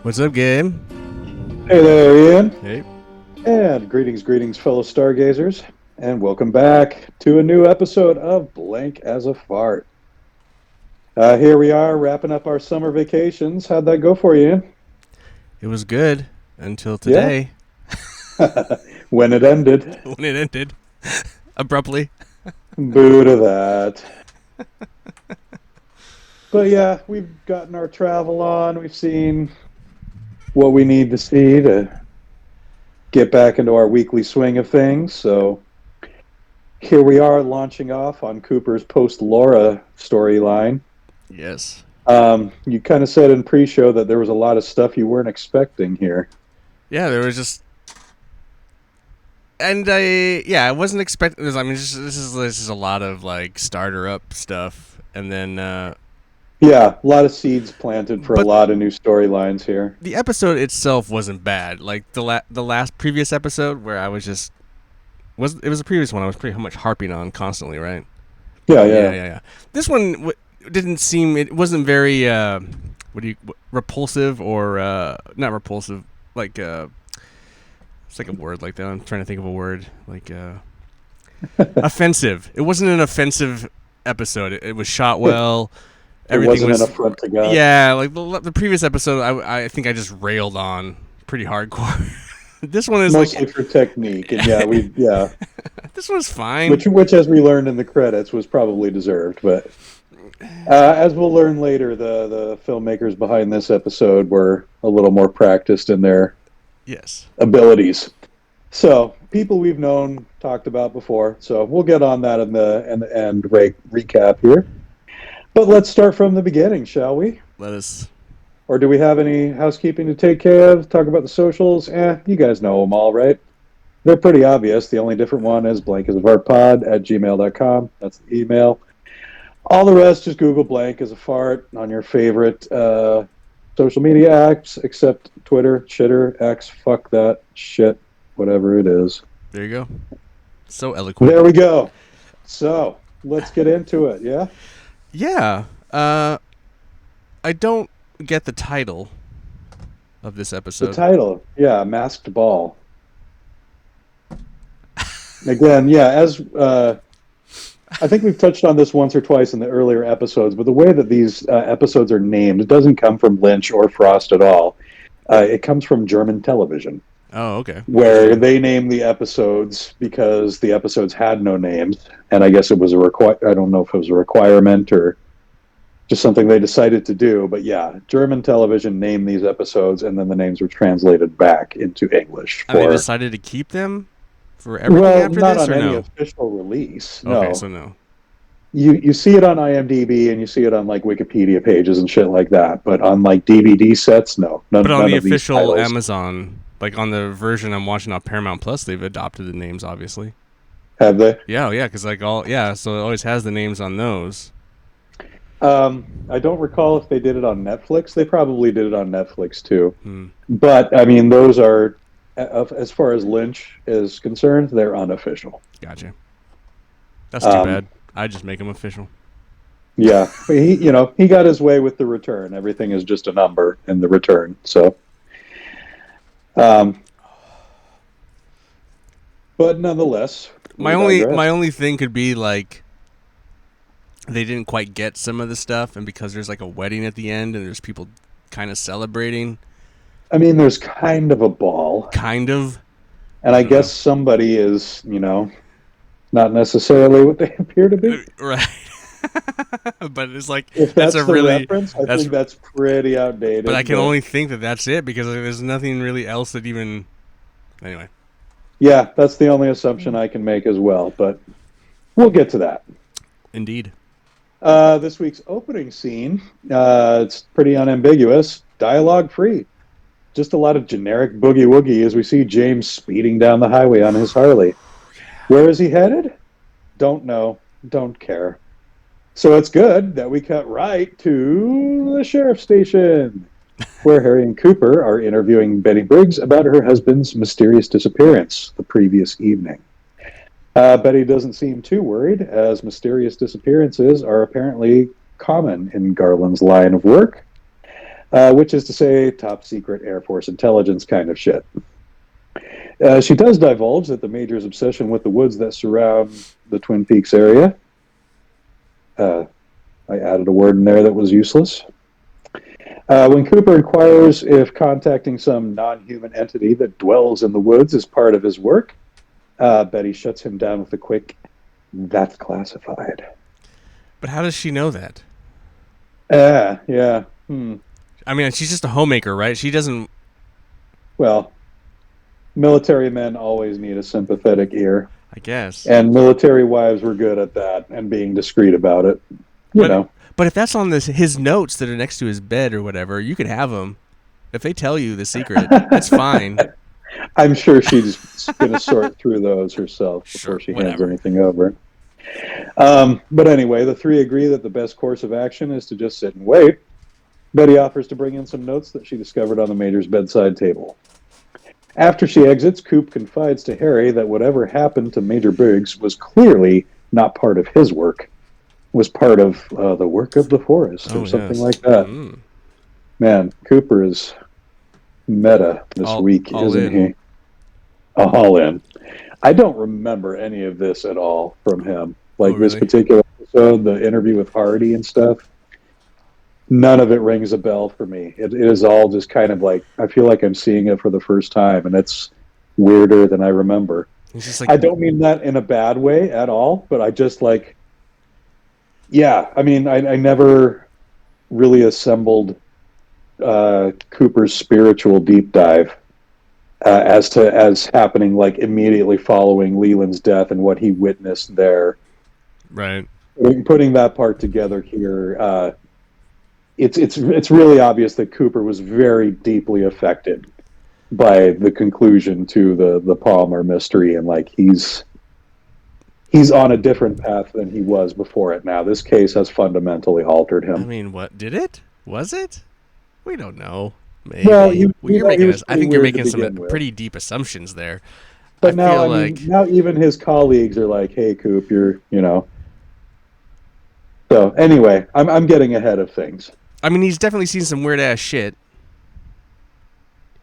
What's up, Gabe? Hey there, Ian. Hey. And greetings, fellow stargazers. And welcome back to a new episode of Blank as a Fart. Here we are wrapping up our summer vacations. How'd that go for you, Ian? It was good until Yeah? today When it ended. when it ended abruptly. Boo to that. But yeah, we've gotten our travel on. We've seen what we need to see to get back into our weekly swing of things. So here we are launching off on Cooper's post-Laura storyline. Yes. You kind of said in pre-show that there was a lot of stuff you weren't expecting here. Yeah, there was just, and I wasn't expecting this. I mean, this is a lot of like starter up stuff, and then Yeah, a lot of seeds planted for a but lot of new storylines here. the episode itself wasn't bad. Like the last previous episode where I was just it was the previous one I was pretty much harping on constantly, right? Yeah, Yeah, yeah. yeah, yeah. This one didn't seem. It wasn't very. Repulsive or not repulsive? Like it's like a word like that. I'm trying to think of a word like offensive. It wasn't an offensive episode. It was shot well. It Everything wasn't was an affront to God. yeah. Like the previous episode, I think I just railed on pretty hardcore. This one is Mostly like for technique, and yeah, this one's fine. which as we learned in the credits was probably deserved. But as we'll learn later, the filmmakers behind this episode were a little more practiced in their Yes. abilities. So people we've known, talked about before. So we'll get on that in the end recap here. But let's start from the beginning, shall we? Let us. Or do we have any housekeeping to take care of? Talk about the socials? You guys know them all, right? They're pretty obvious. The only different one is blankasafartpod@gmail.com. That's the email. All the rest, just Google blank as a fart on your favorite social media apps, except Twitter, Shitter, X, fuck that shit, whatever it is. There you go. So eloquent. There we go. So let's get into it, yeah? Yeah. I don't get the title of this The episode. title, yeah, Masked Ball. Again, yeah, as I think we've touched on this once or twice in the earlier episodes, but the way that these episodes are named, it doesn't come from Lynch or Frost at all. It comes from German television, Oh, okay. where they name the episodes because the episodes had no names, and I guess it was I don't know if it was a requirement or just something they decided to do, but yeah, German television named these episodes, and then the names were translated back into English And they for. decided to keep them for everything Well, after not this, on or any no? official release. Okay, No, so no. you see it on IMDb and you see it on like Wikipedia pages and shit like that, but on like DVD sets, no, But on none the of these official titles. Amazon, like on the version I'm watching on Paramount Plus, they've adopted the names, obviously. Have they? Yeah, yeah, because like so it always has the names on those. I don't recall if they did it on Netflix. They probably did it on Netflix too. Hmm. But I mean, those are, as far as Lynch is concerned, they're unofficial. Gotcha. That's too bad. I just make them official. Yeah, he got his way with the return. Everything is just a number in the return. So, but nonetheless, My we digress. only thing could be like they didn't quite get some of the stuff, and because there's like a wedding at the end and there's people kind of celebrating, I mean, there's kind of a ball, kind of. and I guess somebody is, not necessarily what they appear to be. Right. But it's like If that's that's a the really reference, I that's think that's pretty outdated. but I can only think that that's it because there's nothing really else that even anyway. Yeah, that's the only assumption I can make as well, but we'll get to that. Indeed. This week's opening scene, it's pretty unambiguous, dialogue free. Just a lot of generic boogie woogie as we see James speeding down the highway on his Harley. Where is he headed? Don't know. Don't care. So it's good that we cut right to the sheriff's station, where Harry and Cooper are interviewing Betty Briggs about her husband's mysterious disappearance the previous evening. Betty doesn't seem too worried, as mysterious disappearances are apparently common in Garland's line of work. which is to say top secret Air Force intelligence kind of shit. She does divulge that the Major's obsession with the woods that surround the Twin Peaks area. I added a word in there that was useless. When Cooper inquires if contacting some non-human entity that dwells in the woods is part of his work, Betty shuts him down with a quick, "That's classified." But how does she know that? Yeah. I mean, she's just a homemaker, right? She doesn't. Well, military men always need a sympathetic ear. I guess. And military wives were good at that and being discreet about it. You know. But if that's on his notes that are next to his bed or whatever, you could have them. If they tell you the secret, that's fine. I'm sure she's going to sort through those herself before she hands anything over. But anyway, the three agree that the best course of action is to just sit and wait. Betty offers to bring in some notes that she discovered on the Major's bedside table. After she exits, Coop confides to Harry that whatever happened to Major Briggs was clearly not part of his work. Was part of the work of the forest or something like that. Man, Cooper is meta this week, isn't he? All in. I don't remember any of this at all from him. Like this particular episode, the interview with Hardy and stuff. None of it rings a bell for me. It is all just kind of like, I feel like I'm seeing it for the first time, and it's weirder than I remember. I don't mean that in a bad way at all, but I just like, yeah, I mean, I never really assembled Cooper's spiritual deep dive as happening like immediately following Leland's death and what he witnessed there. Right. Putting that part together here, it's really obvious that Cooper was very deeply affected by the conclusion to the Palmer mystery, and like he's on a different path than he was before it now. This case has fundamentally altered him. I mean, what did it? Was it? We don't know. Maybe. Well, I think you're making some pretty deep assumptions there. But now even his colleagues are like, "Hey, Coop, you're. So anyway, I'm getting ahead of things. I mean, he's definitely seen some weird ass shit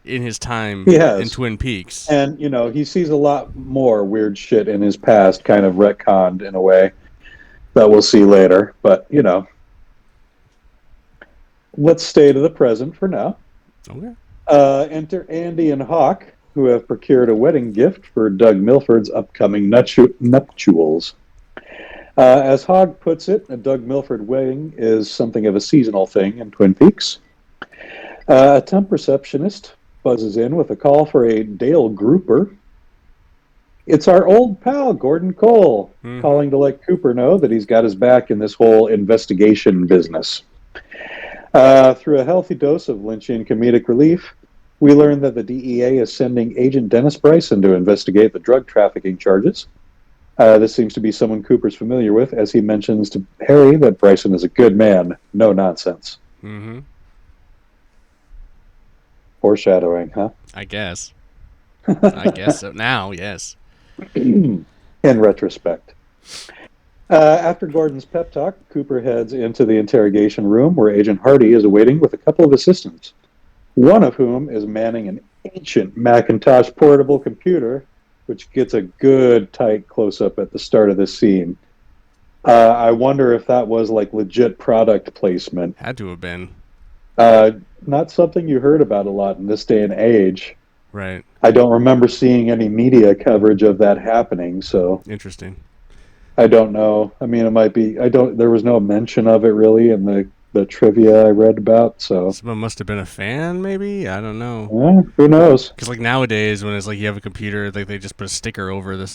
in his time in Twin Peaks. And, he sees a lot more weird shit in his past, kind of retconned in a way that we'll see later. But, let's stay to the present for now. Okay. Enter Andy and Hawk, who have procured a wedding gift for Doug Milford's upcoming nuptials. As Hogg puts it, a Doug Milford wedding is something of a seasonal thing in Twin Peaks. A temp receptionist buzzes in with a call for a Dale Grouper. It's our old pal, Gordon Cole, calling to let Cooper know that he's got his back in this whole investigation business. Through a healthy dose of Lynchian comedic relief, we learn that the DEA is sending Agent Dennis Bryson to investigate the drug trafficking charges. This seems to be someone Cooper's familiar with, as he mentions to Harry that Bryson is a good man, no nonsense. Mm-hmm. Foreshadowing, huh? I guess. I guess so. Now, yes. In retrospect. After Gordon's pep talk, Cooper heads into the interrogation room where Agent Hardy is awaiting with a couple of assistants, one of whom is manning an ancient Macintosh portable computer, which gets a good tight close-up at the start of this scene. I wonder if that was like legit product placement. Had to have been. Not something you heard about a lot in this day and age. Right. I don't remember seeing any media coverage of that happening, so... Interesting. I don't know. I mean, it might be... There was no mention of it, really, in the trivia I read about, so... Someone must have been a fan, maybe? I don't know. Yeah, who knows? Because, like, nowadays, when it's like you have a computer, like they just put a sticker over the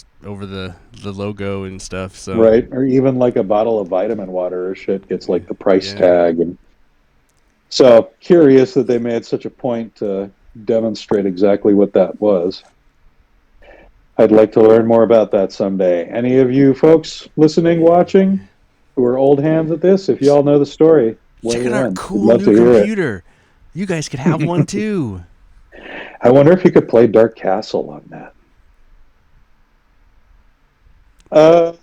logo and stuff, so... Right, or even, like, a bottle of vitamin water or shit gets, like, the price tag, and... So, curious that they made such a point to demonstrate exactly what that was. I'd like to learn more about that someday. Any of you folks listening, watching, who are old hands at this, if y'all know the story, check out our cool new computer. You guys could have one too. I wonder if you could play Dark Castle on that.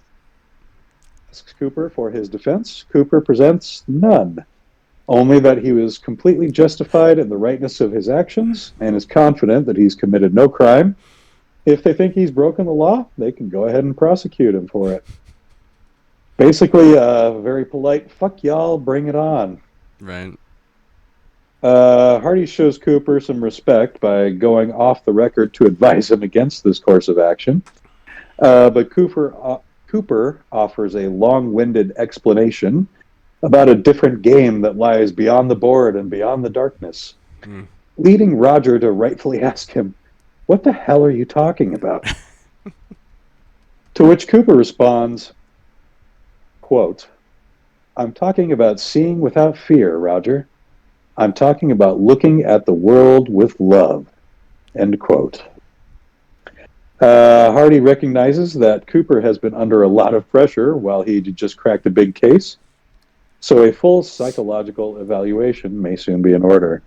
Asks Cooper for his defense. Cooper presents none. only that he was completely justified in the rightness of his actions and is confident that he's committed no crime. If they think he's broken the law, they can go ahead and prosecute him for it. Basically, a very polite, fuck y'all, bring it on. Right. Hardy shows Cooper some respect by going off the record to advise him against this course of action. But Cooper offers a long-winded explanation about a different game that lies beyond the board and beyond the darkness, leading Roger to rightfully ask him, "What the hell are you talking about?" To which Cooper responds, quote, "I'm talking about seeing without fear, Roger. I'm talking about looking at the world with love." End quote. Hardy recognizes that Cooper has been under a lot of pressure while he just cracked a big case, so a full psychological evaluation may soon be in order.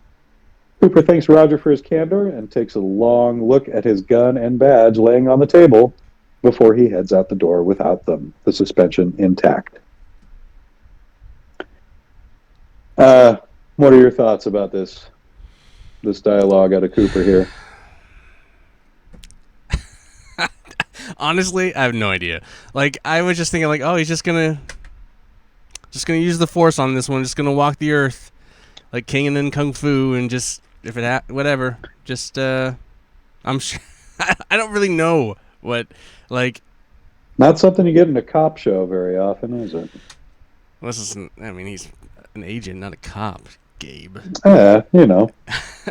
Cooper thanks Roger for his candor and takes a long look at his gun and badge laying on the table before he heads out the door without them, the suspension intact. What are your thoughts about this dialogue out of Cooper here? Honestly, I have no idea. Like, I was just thinking, like, oh, he's just gonna use the Force on this one. Just gonna walk the earth like King and then Kung Fu, and just whatever. Just I'm sure I don't really know what, like. Not something you get in a cop show very often, is it? Well, this isn't. I mean, he's an agent, not a cop, Gabe. You know.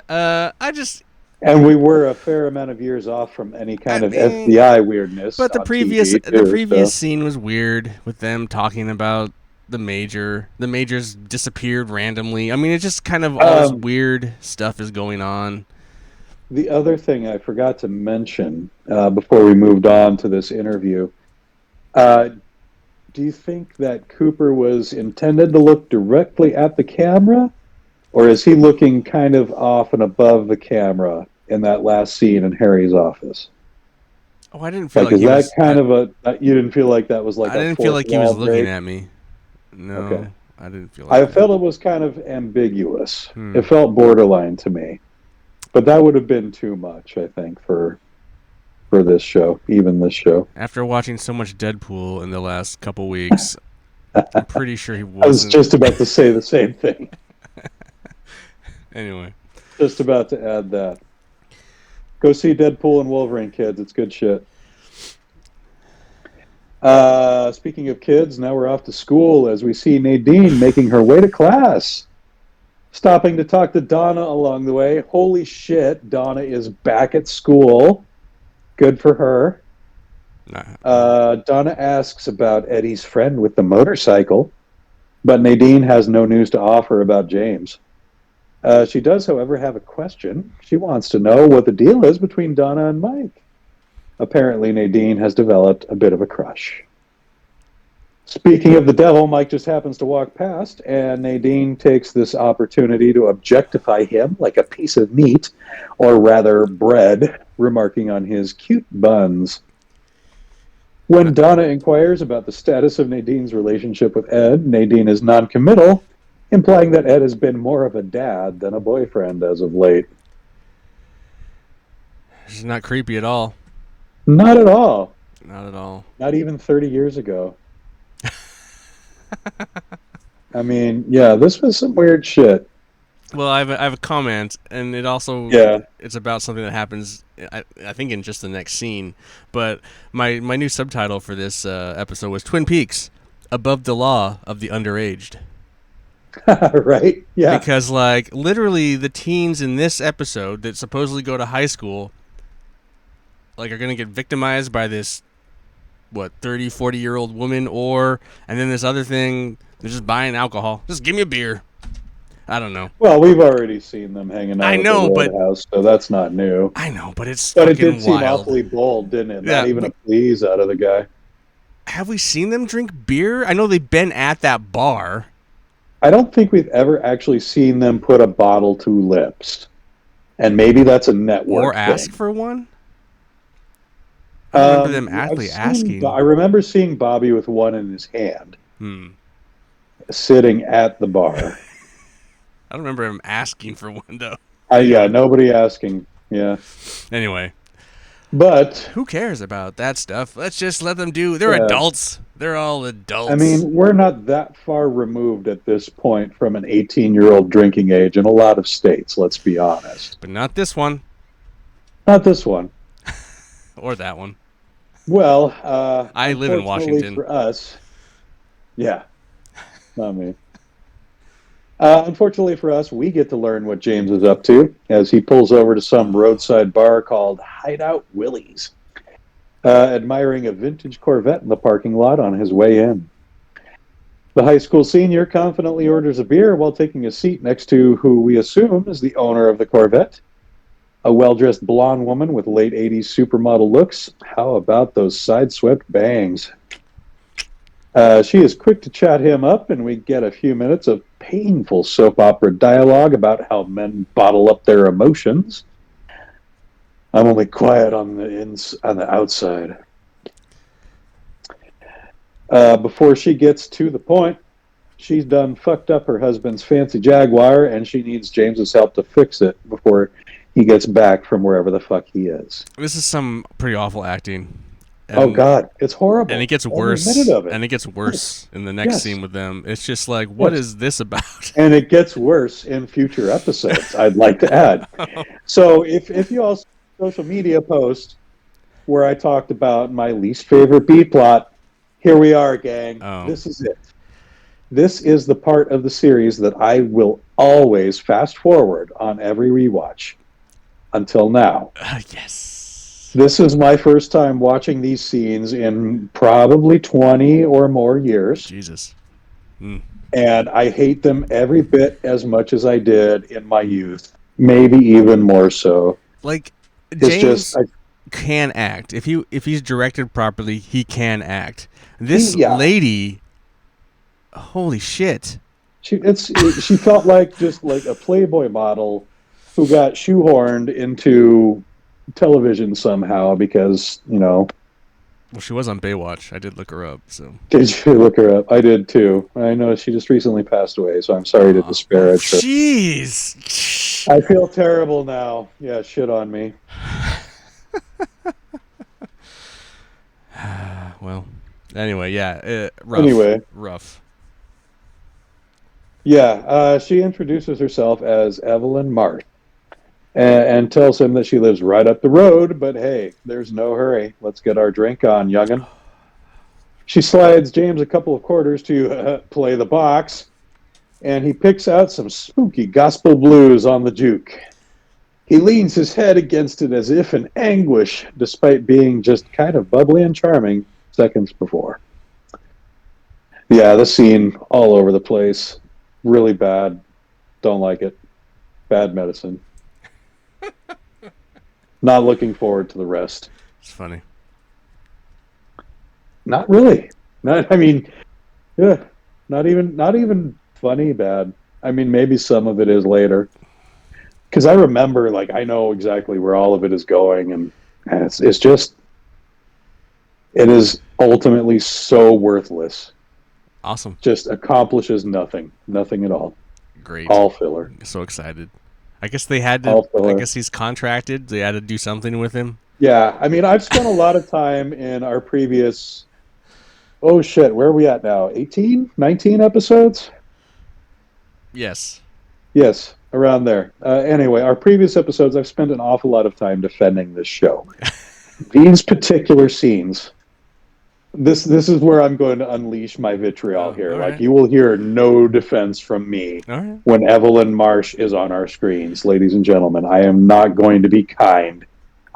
I just. And we were a fair amount of years off from any kind of FBI weirdness. But the previous TV, scene was weird with them talking about the Major. The Major's disappeared randomly. I mean, it's just kind of all this weird stuff is going on. The other thing I forgot to mention before we moved on to this interview, do you think that Cooper was intended to look directly at the camera? Or is he looking kind of off and above the camera in that last scene in Harry's office? Oh, I didn't feel like is he that was, kind of a... You didn't feel like that was like I didn't feel like he was looking at me. No, okay. I didn't feel like that. felt it was kind of ambiguous. It felt borderline to me. But that would have been too much, I think, for this show, even this show. After watching so much Deadpool in the last couple weeks, I'm pretty sure he wasn't. I was just about to say the same thing. Anyway. Just about to add that. Go see Deadpool and Wolverine, kids. It's good shit. Speaking of kids, now we're off to school as we see Nadine making her way to class. Stopping to talk to Donna along the way. Holy shit, Donna is back at school. Good for her. Donna asks about Eddie's friend with the motorcycle, but Nadine has no news to offer about James. She does, however, have a question. She wants to know what the deal is between Donna and Mike. Apparently, Nadine has developed a bit of a crush. Speaking of the devil, Mike just happens to walk past, and Nadine takes this opportunity to objectify him like a piece of meat, or rather bread, remarking on his cute buns. When Donna inquires about the status of Nadine's relationship with Ed, Nadine is non-committal, implying that Ed has been more of a dad than a boyfriend as of late. She's not creepy at all. Not at all. Not at all. Not even 30 years ago. I mean, yeah, this was some weird shit. Well, I have a comment, and it also it's about something that happens, I think, in just the next scene. But my new subtitle for this episode was Twin Peaks: Above the Law of the Underaged. Right? Yeah. Because, like, literally the teens in this episode that supposedly go to high school, like, are going to get victimized by this, 30, 40-year-old woman, and then this other thing, they're just buying alcohol. Just give me a beer. I don't know. Well, we've already seen them hanging out at the Roadhouse, so that's not new. I know, but it's But it fucking did seem wild. awfully bold, didn't it? Yeah, Not even a please out of the guy. Have we seen them drink beer? I know they've been at that bar. I don't think we've ever actually seen them put a bottle to lips. And maybe that's a network Or ask thing. for one? I remember them actually asking. I remember seeing Bobby with one in his hand, sitting at the bar. I don't remember him asking for one though. Yeah, Anyway, nobody asking. Yeah, anyway, but who cares about that stuff? Let's just let them do. They're yeah, adults. They're all I adults. mean, we're not that far removed at this point from an 18-year-old drinking age in a lot of states. Let's be honest. But not this one Not this one. or that one. Well, I live in unfortunately Washington. for us, yeah, not me. Unfortunately for us, we get to learn what James is up to as he pulls over to some roadside bar called Hideout Willie's, admiring a vintage Corvette in the parking lot on his way in. The high school senior confidently orders a beer while taking a seat next to who we assume is the owner of the Corvette, a well dressed blonde woman with late 80s supermodel looks. How about those side-swept bangs? She is quick to chat him up, and we get a few minutes of painful soap opera dialogue about how men bottle up their emotions. I'm only quiet on the outside. Before she gets to the point, she's done fucked up her husband's fancy Jaguar, and she needs James's help to fix it before he gets back from wherever the fuck he is. This is some pretty awful acting. Oh And God, it's and horrible. it gets Every worse. minute of it. And it gets Yes, worse in the next yes, scene with them. It's just like, what yes. is this about? And it gets worse in future episodes, I'd like to add. So if you all see a social media post where I talked about my least favorite B plot, here we are, gang. Oh, This is it. This is the part of the series that I will always fast forward on every rewatch until now. yes. This is my first time watching these scenes in probably 20 or more years, Jesus. Mm. and I hate them every bit as much as I did in my youth, maybe even more so. Like It's just, James can act. If he's directed properly, he can act. This yeah, lady, holy shit. she felt like just like a Playboy model who got shoehorned into television somehow because, Well, she was on Baywatch. I did look her up, so. did you look her up? I did too. I know she just recently passed away, so I'm sorry to Oh, disparage her. jeez. I feel terrible now. Yeah, shit on me. Well, anyway, yeah, rough. Anyway, Rough. yeah, she introduces herself as Evelyn Marsh and tells him that she lives right up the road, but hey, there's no hurry. Let's get our drink on, young'un. She slides James a couple of quarters to play the box, and he picks out some spooky gospel blues on the juke. He leans his head against it as if in anguish, despite being just kind of bubbly and charming seconds before. Yeah, the scene all over the place. Really bad. Don't like it. Bad medicine. Not looking forward to the rest. It's funny. Not really. Not. I mean, yeah. Not even funny bad. I mean, maybe some of it is later. Because I remember, like, I know exactly where all of it is going, and it's just, it is ultimately so worthless. Awesome. Just accomplishes nothing at all. Great. All filler. So excited. I guess they had to. All I filler. guess he's contracted. They had to do something with him. Yeah, I mean, I've spent a lot of time in our previous, oh shit, where are we at now? 18, 19 episodes? Yes. Yes, around there. Anyway, our previous episodes, I've spent an awful lot of time defending this show. These particular scenes, this is where I'm going to unleash my vitriol here. all Like, right. you will hear no defense from me All right. when Evelyn Marsh is on our screens, ladies and gentlemen. I am not going to be kind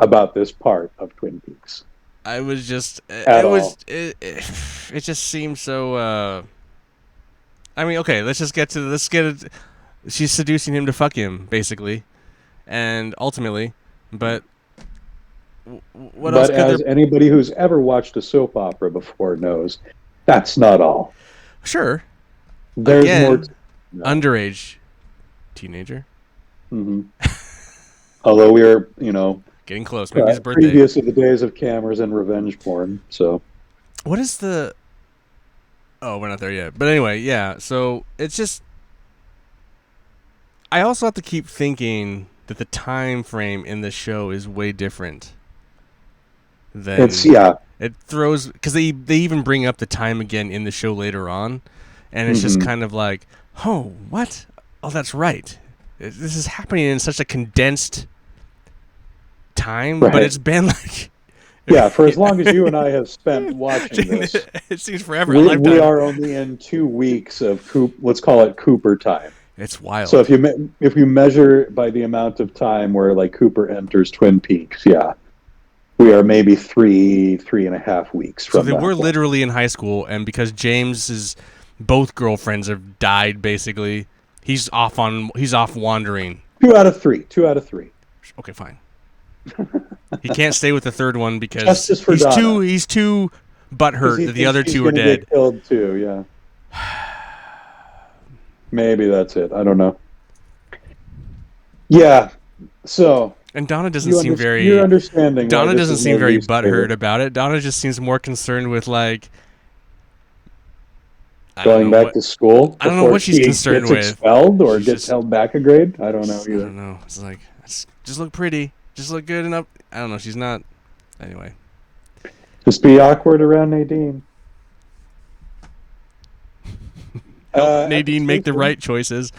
about this part of Twin Peaks. I was just. At It was. all. It just seemed so. I mean, okay. Let's just get to. Let's get it. She's seducing him to fuck him, basically, and ultimately, but what else But could there? as anybody who's ever watched a soap opera before knows, that's not all. Sure. There's Again, more. No. underage teenager hmm Although we're, getting close. Maybe his birthday. previous to the days of cameras and revenge porn. So, What is the? Oh, we're not there yet. But anyway, yeah. So it's just. I also have to keep thinking that the time frame in the show is way different than it throws, because they even bring up the time again in the show later on, and it's just kind of like, oh, what? Oh, that's right. This is happening in such a condensed time, but it's been like for as long as you and I have spent watching this, it seems forever. We are only in 2 weeks of let's call it Cooper time. It's wild. So if you measure by the amount of time where like Cooper enters Twin Peaks, we are maybe 3.5 weeks from. So they were literally in high school, and because James's both girlfriends have died, basically, he's off wandering. 2 out of 3. 2 out of 3. Okay, fine. He can't stay with the third one because he's too butthurt that the other two are dead. Get killed too, yeah. Maybe that's it. I don't know. Yeah. So. And Donna doesn't seem very. You're understanding. Donna doesn't seem very butthurt about it. Donna just seems more concerned with like. Going back to school. I don't know what she's concerned with. Expelled or gets held back a grade. I don't know either. I don't know. It's like just look pretty, just look good enough. I don't know. She's not. Anyway. Just be awkward around Nadine. Help Nadine make the right choices,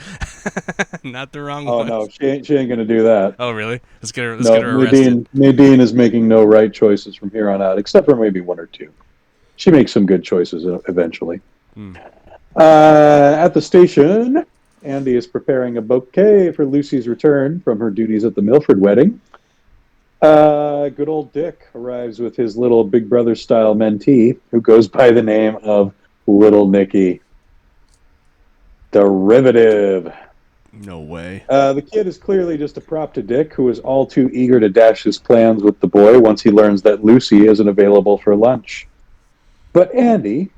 not the wrong ones. Oh no, she ain't gonna do that. Oh really? Let's get her arrested. Nadine is making no right choices from here on out, except for maybe 1 or 2. She makes some good choices eventually. At the station, Andy is preparing a bouquet for Lucy's return from her duties at the Milford wedding. Good old Dick arrives with his little Big Brother style mentee, who goes by the name of Little Nicky. Derivative. No way. The kid is clearly just a prop to Dick, who is all too eager to dash his plans with the boy once he learns that Lucy isn't available for lunch. But Andy,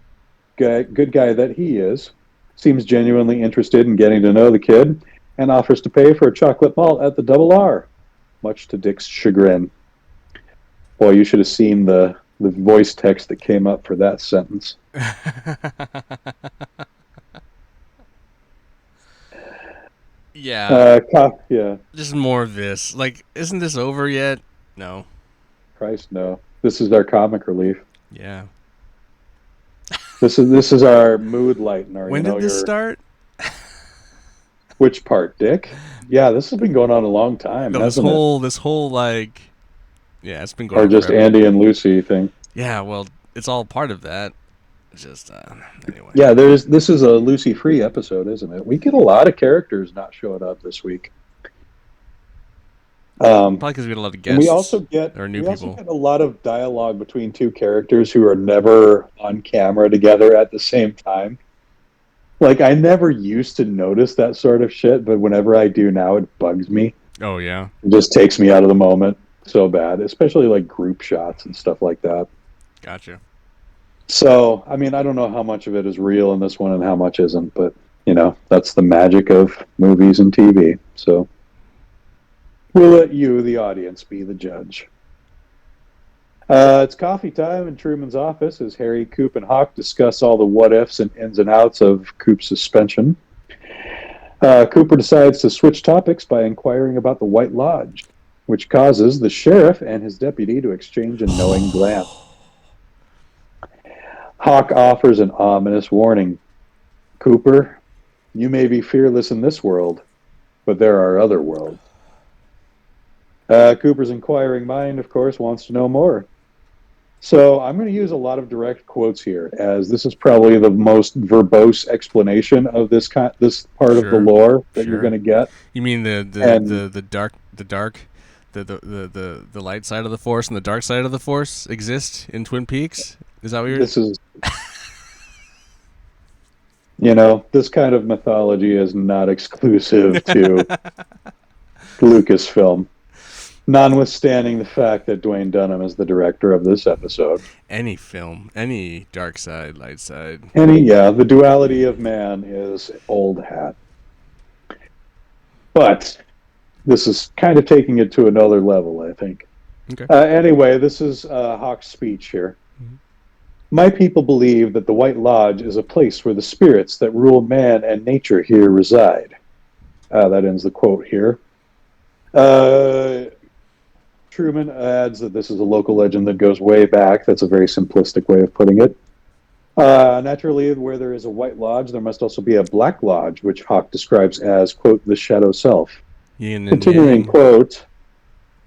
good guy that he is, seems genuinely interested in getting to know the kid and offers to pay for a chocolate malt at the Double R, much to Dick's chagrin. Boy, you should have seen the voice text that came up for that sentence. Yeah. Yeah. Just more of this. Like, isn't this over yet? No. Christ, no. This is our comic relief. Yeah. This is our mood lightener. When did this start? Which part, Dick? Yeah, this has been going on a long time. No, this whole like, yeah, it's been going. Or just forever. Andy and Lucy thing. Yeah, well, it's all part of that. Just anyway. Yeah, this is a Lucy free episode, isn't it? We get a lot of characters not showing up this week. Probably because we get a lot of guests. We also get a lot of dialogue between 2 characters who are never on camera together at the same time. Like, I never used to notice that sort of shit, but whenever I do now, it bugs me. Oh yeah, it just takes me out of the moment so bad, especially like group shots and stuff like that. Gotcha. So, I mean, I don't know how much of it is real in this one and how much isn't, but, that's the magic of movies and TV. So, we'll let you, the audience, be the judge. It's coffee time in Truman's office as Harry, Coop, and Hawk discuss all the what-ifs and ins and outs of Coop's suspension. Cooper decides to switch topics by inquiring about the White Lodge, which causes the sheriff and his deputy to exchange a knowing glance. Hawk offers an ominous warning. Cooper, you may be fearless in this world, but there are other worlds. Cooper's inquiring mind, of course, wants to know more. So I'm going to use a lot of direct quotes here, as this is probably the most verbose explanation of this part of the lore that you're going to get. You mean the light side of the Force and the dark side of the Force exist in Twin Peaks? Is that what you're... This is... this kind of mythology is not exclusive to Lucasfilm. Notwithstanding the fact that Dwayne Dunham is the director of this episode. Any film, any dark side, light side. The duality of man is old hat. But this is kind of taking it to another level, I think. Okay. Anyway, this is Hawk's speech here. Mm-hmm. My people believe that the White Lodge is a place where the spirits that rule man and nature here reside. That ends the quote here. Uh, Truman adds that this is a local legend that goes way back. That's a very simplistic way of putting it. Naturally, where there is a white lodge, there must also be a black lodge, which Hawk describes as, quote, the shadow self. Yin and Continuing, yang. quote,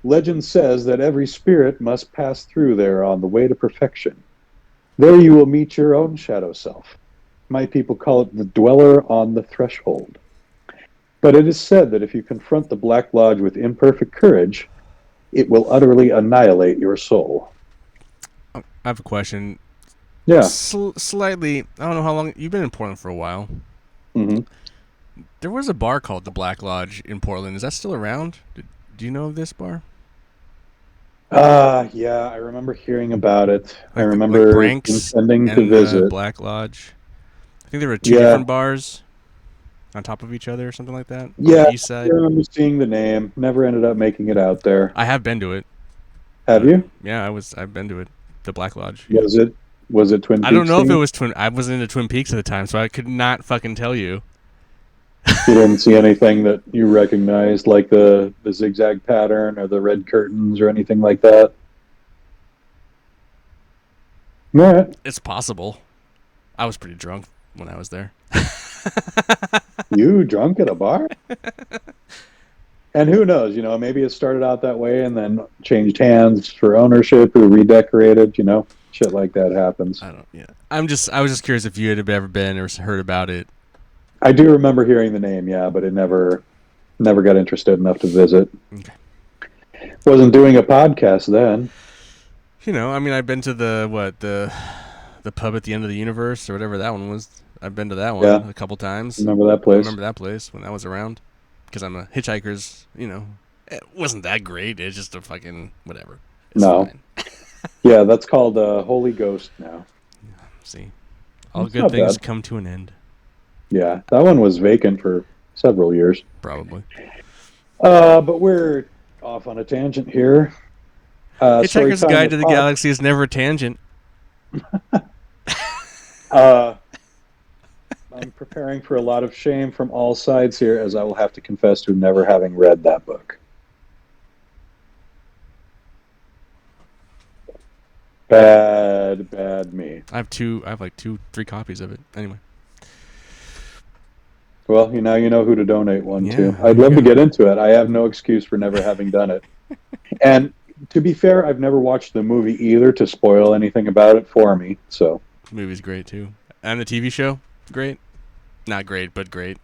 legend says that every spirit must pass through there on the way to perfection. There you will meet your own shadow self. My people call it the dweller on the threshold. But it is said that if you confront the Black Lodge with imperfect courage, it will utterly annihilate your soul. I have a question. Yeah. Slightly, I don't know how long you've been in Portland for a while. Mm-hmm. There was a bar called the Black Lodge in Portland. Is that still around? Do you know of this bar? Yeah, I remember hearing about it. I Like remember Branks intending to and the visit. Black Lodge. I think there were two Yeah, different bars on top of each other or something like that on yeah, the east I side. remember seeing the name. Never ended up making it out there. I have been to it. Have you? Yeah, I've been to it. The Black Lodge. Yeah. Was it Twin I don't Peaks know if it themed? was Twin. I wasn't into Twin Peaks at the time, so I could not fucking tell you. You didn't see anything that you recognized, like the zigzag pattern or the red curtains or anything like that? All right. It's possible. I was pretty drunk when I was there. You drunk at a bar? And who knows, maybe it started out that way and then changed hands for ownership or redecorated, shit like that happens. I don't. Yeah. I was just curious if you had ever been or heard about it. I do remember hearing the name, yeah, but it never got interested enough to visit. Okay. Wasn't doing a podcast then. I mean, I've been to the pub at the end of the universe or whatever that one was. I've been to that one Yeah. a couple times. Remember that I place? remember that place when that was around because I'm a hitchhiker's. It wasn't that great. It's just a fucking whatever. It's No. fine. Yeah, that's called Holy Ghost now. See, all That's good not things bad. come to an end. Yeah, that one was vacant for several years. Probably. But we're off on a tangent here. Story Hitchhiker's time Guide with to the Hawk. Galaxy is never a tangent. I'm preparing for a lot of shame from all sides here, as I will have to confess to never having read that book. Bad me. I have like 3 copies of it. Anyway. Well, you know who to donate one Yeah, to. there I'd you love to go. get into it. I have no excuse for never having done it. And to be fair, I've never watched the movie either to spoil anything about it for me. So The movie's great too. And the TV show, great. Not great, but great.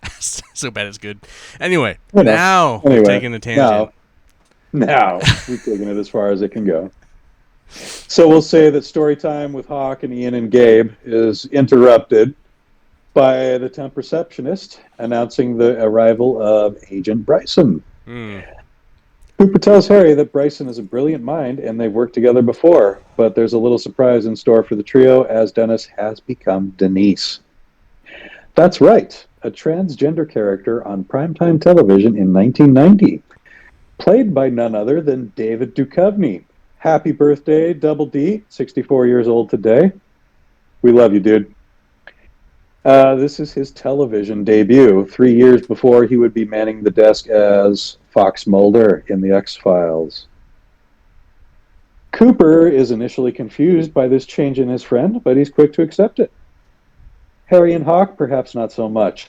So bad it's good. Anyway, now we're taking a tangent. now we've taken it as far as it can go. So we'll say that story time with Hawk and Ian and Gabe is interrupted by the temp receptionist announcing the arrival of Agent Bryson. Cooper tells Harry that Bryson is a brilliant mind and they've worked together before, but there's a little surprise in store for the trio as Dennis has become Denise. That's right, a transgender character on primetime television in 1990, played by none other than David Duchovny. Happy birthday, Double D, 64 years old today. We love you, dude. This is his television debut, 3 years before he would be manning the desk as Fox Mulder in The X-Files. Cooper is initially confused by this change in his friend, but he's quick to accept it. Harry and Hawk, perhaps not so much.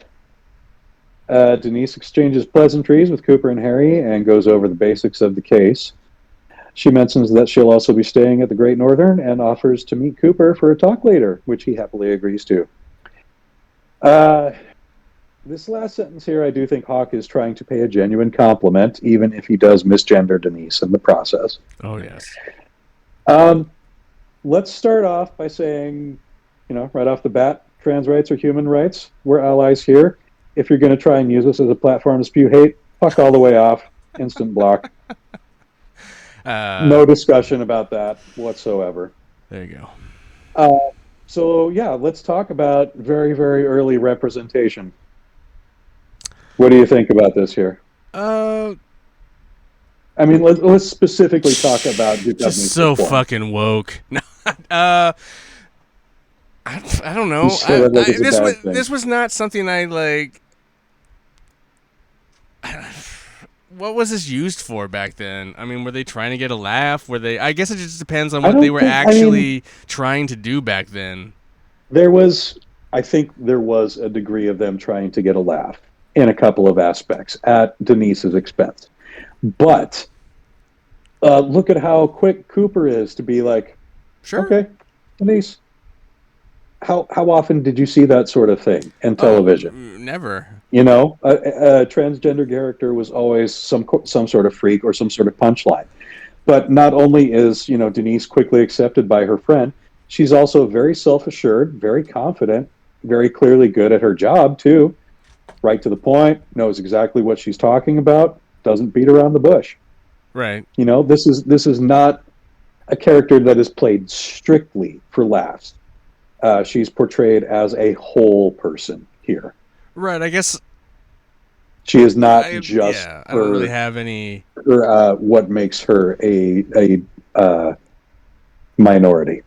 Denise exchanges pleasantries with Cooper and Harry and goes over the basics of the case. She mentions that she'll also be staying at the Great Northern and offers to meet Cooper for a talk later, which he happily agrees to. This last sentence here, I do think Hawk is trying to pay a genuine compliment, even if he does misgender Denise in the process. Oh, yes. Let's start off by saying, right off the bat, trans rights are human rights. We're allies here. If you're going to try and use us as a platform to spew hate, fuck all the way off. Instant block. No discussion about that whatsoever. There you go. So, yeah, let's talk about very, very early representation. What do you think about this here? I mean, let's specifically talk about Duchovny's just so performance. fucking woke. No, I don't know. You say that like it's a bad thing. This was not something I like. what was this used for back then? I mean, were they trying to get a laugh? Were they? I guess it just depends on I what they don't were think. I mean, actually trying to do back then. there was. I think there was a degree of them trying to get a laugh in a couple of aspects at Denise's expense. But look at how quick Cooper is to be like, Sure. okay, Denise. How often did you see that sort of thing in Oh, television? never. You know, a transgender character was always some sort of freak or some sort of punchline. But not only is Denise quickly accepted by her friend, she's also very self-assured, very confident, very clearly good at her job too. Right to the point, knows exactly what she's talking about, doesn't beat around the bush. Right. This is not a character that is played strictly for laughs. She's portrayed as a whole person here. Right. I guess. She is not just Yeah. I don't really her, have any. what makes her a minority.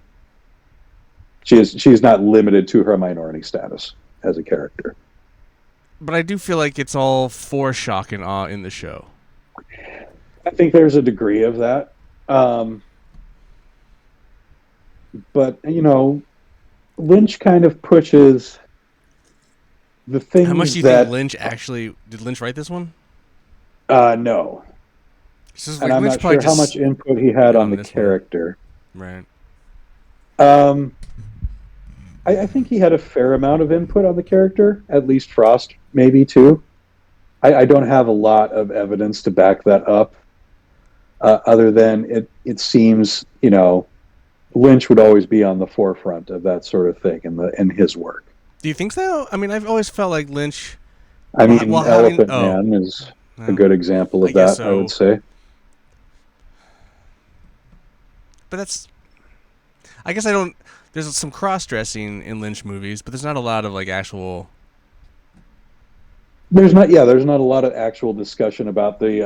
She's not limited to her minority status as a character. But I do feel like it's all for shock and awe in the show. I think there's a degree of that. Um, but Lynch kind of pushes the How much do things you think that Lynch actually did? Lynch write this one? no, It's just and like I'm Lynch not probably sure how just much input he had hit on on the this one. character. Right. Um, I think he had a fair amount of input on the character, at least Frost, maybe too. I don't have a lot of evidence to back that up, other than it seems Lynch would always be on the forefront of that sort of thing in his work. Do you think so? I mean, I've always felt like Lynch, I mean, while having Elephant Man is a well, good example I of guess that, I would so. say. But that's, I guess I don't. There's some cross dressing in Lynch movies, but there's not a lot of like actual. There's not a lot of actual discussion about the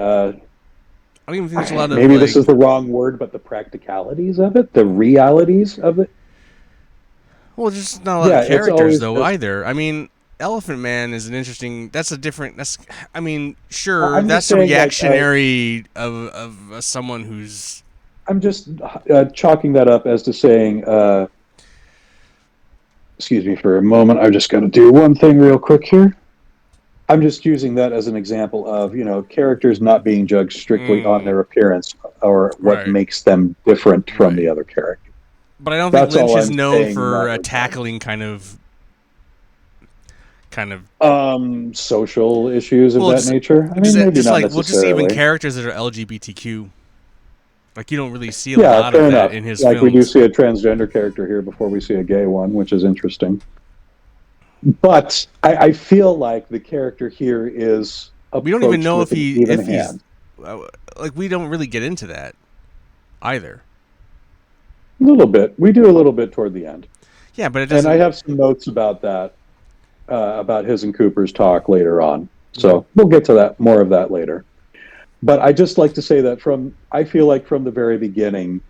I don't even think there's a lot of maybe this like. is the wrong word, but the practicalities of it, the realities of it. Well, just not a lot of Yeah, it's characters always though just. either. I mean, Elephant Man is an interesting. That's a different. That's. I mean, sure, I'm that's just a saying, like, reactionary of someone who's. I'm just chalking that up as to saying, excuse me for a moment. I've just got to do one thing real quick here. I'm just using that as an example of characters not being judged strictly on Mm, their appearance or what right. makes them different from Right. the other character. But I don't think That's Lynch all is I'm known saying in for that regard. tackling kind of. Social issues of Well, that nature. I mean, maybe just not like well, just even necessarily. characters that are LGBTQ. Like you don't really see a Yeah, lot fair of that enough. in his Like we do films. see a transgender character here before we see a gay one, which is interesting. But I feel like the character here is We don't even approached know with an even if he's hand. uh, like we don't really get into that either. A little bit. We do a little bit toward the end. Yeah, but it And I doesn't. have some notes about that, about his and Cooper's talk later on. Okay. So we'll get to that, more of that later. But I just like to say that I feel like from the very beginning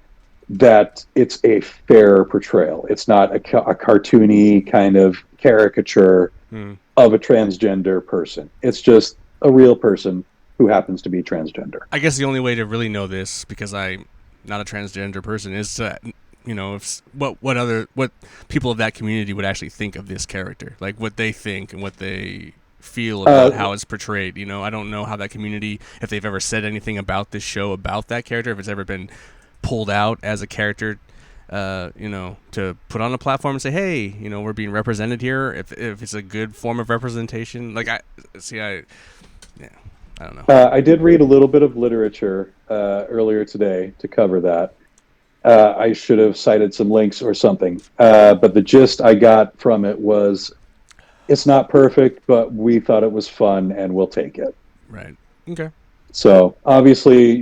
that it's a fair portrayal. It's not a cartoony kind of caricature Hmm. of a transgender person. It's just a real person who happens to be transgender. I guess the only way to really know this, because I'm not a transgender person, is to if what people of that community would actually think of this character, like what they think and what they feel about Uh, how it's portrayed. I don't know how that community, if they've ever said anything about this show about that character, if it's ever been pulled out as a character, to put on a platform and say, hey, we're being represented here. If it's a good form of representation, like yeah, I don't know. I did read a little bit of literature earlier today to cover that. I should have cited some links or something, but the gist I got from it was it's not perfect, but we thought it was fun and we'll take it. Right. Okay. So obviously,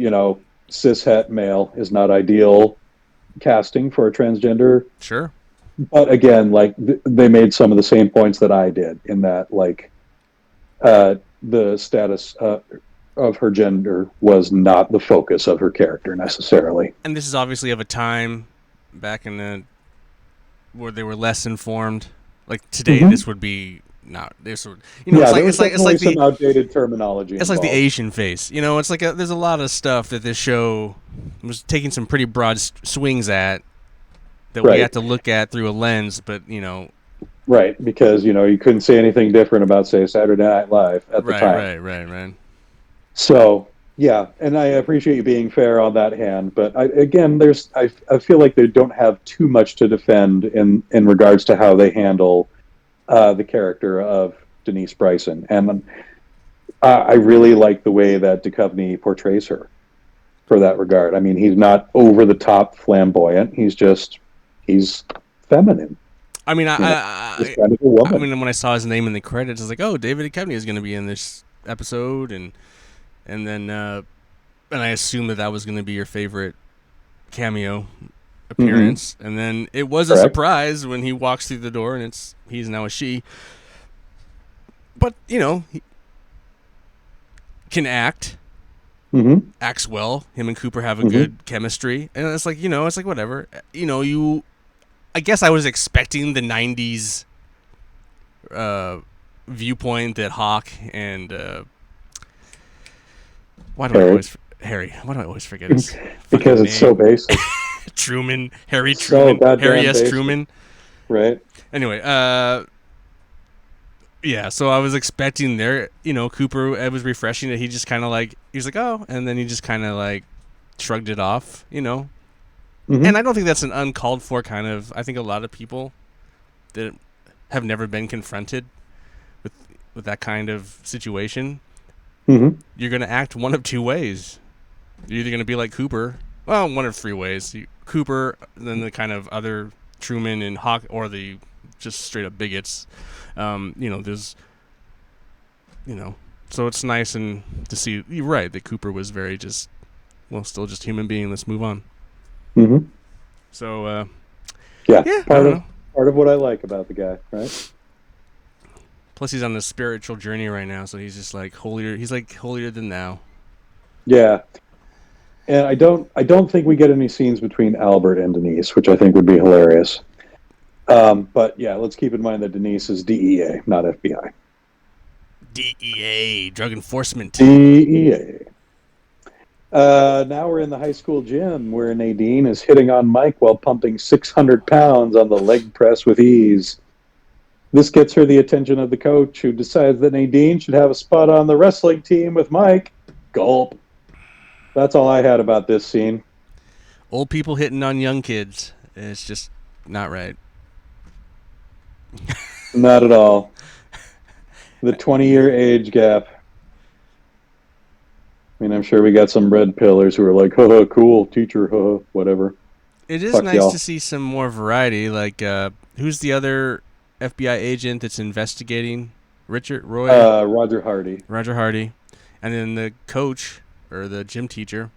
cishet male is not ideal casting for a transgender, Sure. but again, like they made some of the same points that I did in that, like the status of her gender was not the focus of her character necessarily. And this is obviously of a time back in the where they were less informed. Like today, Mm-hmm. this would be not this. You know, Yeah, it's there like was it's like definitely the some outdated terminology it's like the involved. Asian face. You know, it's like there's a lot of stuff that this show was taking some pretty broad swings at that we Right. have to look at through a lens. But you know, Right, because you couldn't say anything different about, say, Saturday Night Live at the time. right. So yeah, and I appreciate you being fair on that hand, but again, I feel like they don't have too much to defend in regards to how they handle the character of Denise Bryson, and I really like the way that Duchovny portrays her for that regard. I mean, he's not over the top flamboyant; he's feminine. I mean, He's kind of a I woman. mean, when I saw his name in the credits, I was like, oh, David Duchovny is going to be in this episode, and then and I assumed that was going to be your favorite cameo appearance, and then it was a Correct. surprise when he walks through the door and he's now a she. But you know, he can act, Mm-hmm. acts well. Him and Cooper have a good chemistry, and it's like it's like whatever. I guess I was expecting the '90s viewpoint that Hawk and why do I Harry. always Harry? Why do I always forget his Because fucking it's so name? basic. Truman, Harry So Truman, goddamn Harry S. basic. Truman. Right. Anyway, yeah. So I was expecting Cooper. It was refreshing that he just kind of like he was like, oh, and then he just kind of like shrugged it off, Mm-hmm. And I don't think that's an uncalled for kind of. I think a lot of people that have never been confronted with that kind of situation, Mm-hmm. you're gonna act one of two ways. You're either gonna be like Cooper. Well, one of three ways. Cooper, then the kind of other Truman and Hawk, or the just straight up bigots. There's, so it's nice and to see. You're right that Cooper was very still just human being. Let's move on. Mm-hmm. So, Yeah. yeah, I Part don't of know. part of what I like about the guy, right? Plus, he's on a spiritual journey right now, so he's just like holier. He's like holier than thou. Yeah. And I don't think we get any scenes between Albert and Denise, which I think would be hilarious. But yeah, let's keep in mind that Denise is DEA, not FBI. DEA, Drug Enforcement. DEA. Now we're in the high school gym where Nadine is hitting on Mike while pumping 600 pounds on the leg press with ease. This gets her the attention of the coach, who decides that Nadine should have a spot on the wrestling team with Mike. Gulp. That's all I had about this scene. Old people hitting on young kids. It's just not right. Not at all. The 20-year age gap. I mean, I'm sure we got some red pillars who are like, haha, cool, teacher, haha, whatever. It is Fuck nice y'all. to see some more variety. Like, who's the other FBI agent that's investigating? Richard Roy, Roger Hardy. Roger Hardy, and then the coach or the gym teacher.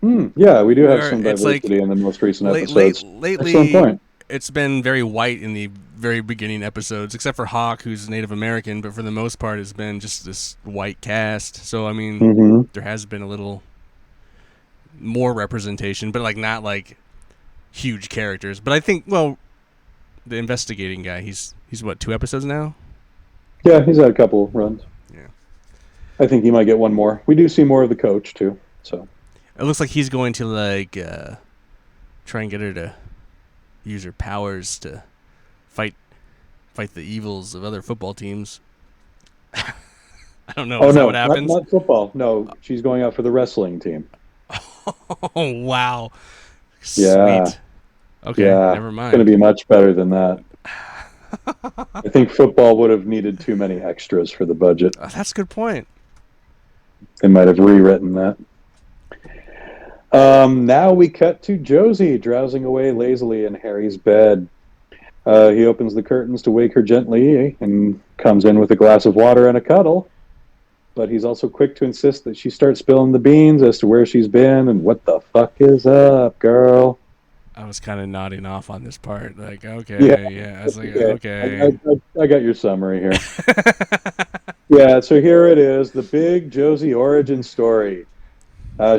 Yeah, we do have Where some it's like diversity in the most recent episodes. lately, Excellent point. it's been very white in the very beginning episodes, except for Hawk, who's Native American. But for the most part, it's been just this white cast. So I mean, Mm-hmm. there has been a little more representation, but like not like huge characters. But I think, well, the investigating guy, he's what, 2 episodes now? Yeah, he's had a couple runs. Yeah. I think he might get one more. We do see more of the coach, too. So It looks like he's going to like try and get her to use her powers to fight the evils of other football teams. I don't know. Is that what happens? Not football. No, she's going out for the wrestling team. Oh wow. Yeah. Sweet. Okay, Yeah, never it's mind. going to be much better than that. I think football would have needed too many extras for the budget. That's a good point. They might have rewritten that. Now we cut to Josie drowsing away lazily in Harry's bed. He opens the curtains to wake her gently and comes in with a glass of water and a cuddle. But he's also quick to insist that she start spilling the beans as to where she's been and what the fuck is up, girl. I was kind of nodding off on this part. Like, okay, yeah. I was like, okay. I got your summary here. Yeah, so here it is, the big Josie origin story.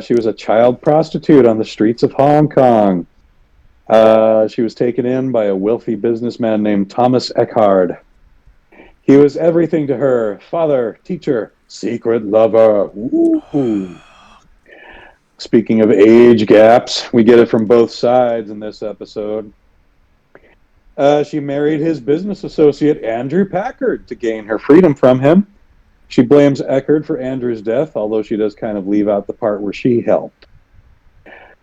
She was a child prostitute on the streets of Hong Kong. She was taken in by a wealthy businessman named Thomas Eckhard. He was everything to her: father, teacher, secret lover. Ooh. Speaking of age gaps, we get it from both sides in this episode. She married his business associate, Andrew Packard, to gain her freedom from him. She blames Eckerd for Andrew's death, although she does kind of leave out the part where she helped.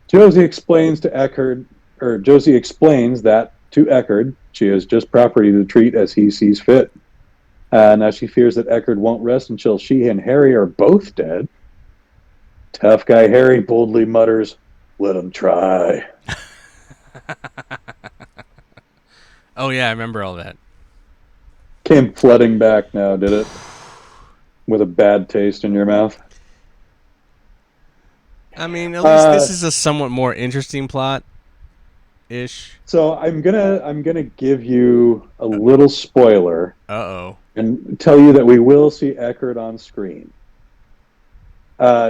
Josie explains that to Eckerd, she is just property to treat as he sees fit. Now she fears that Eckerd won't rest until she and Harry are both dead. Tough guy Harry boldly mutters, "Let him try." Oh yeah, I remember all that. Came flooding back now, did it? With a bad taste in your mouth. I mean, at least this is a somewhat more interesting plot ish. So I'm gonna give you a little spoiler. Uh-oh. And tell you that we will see Eckerd on screen.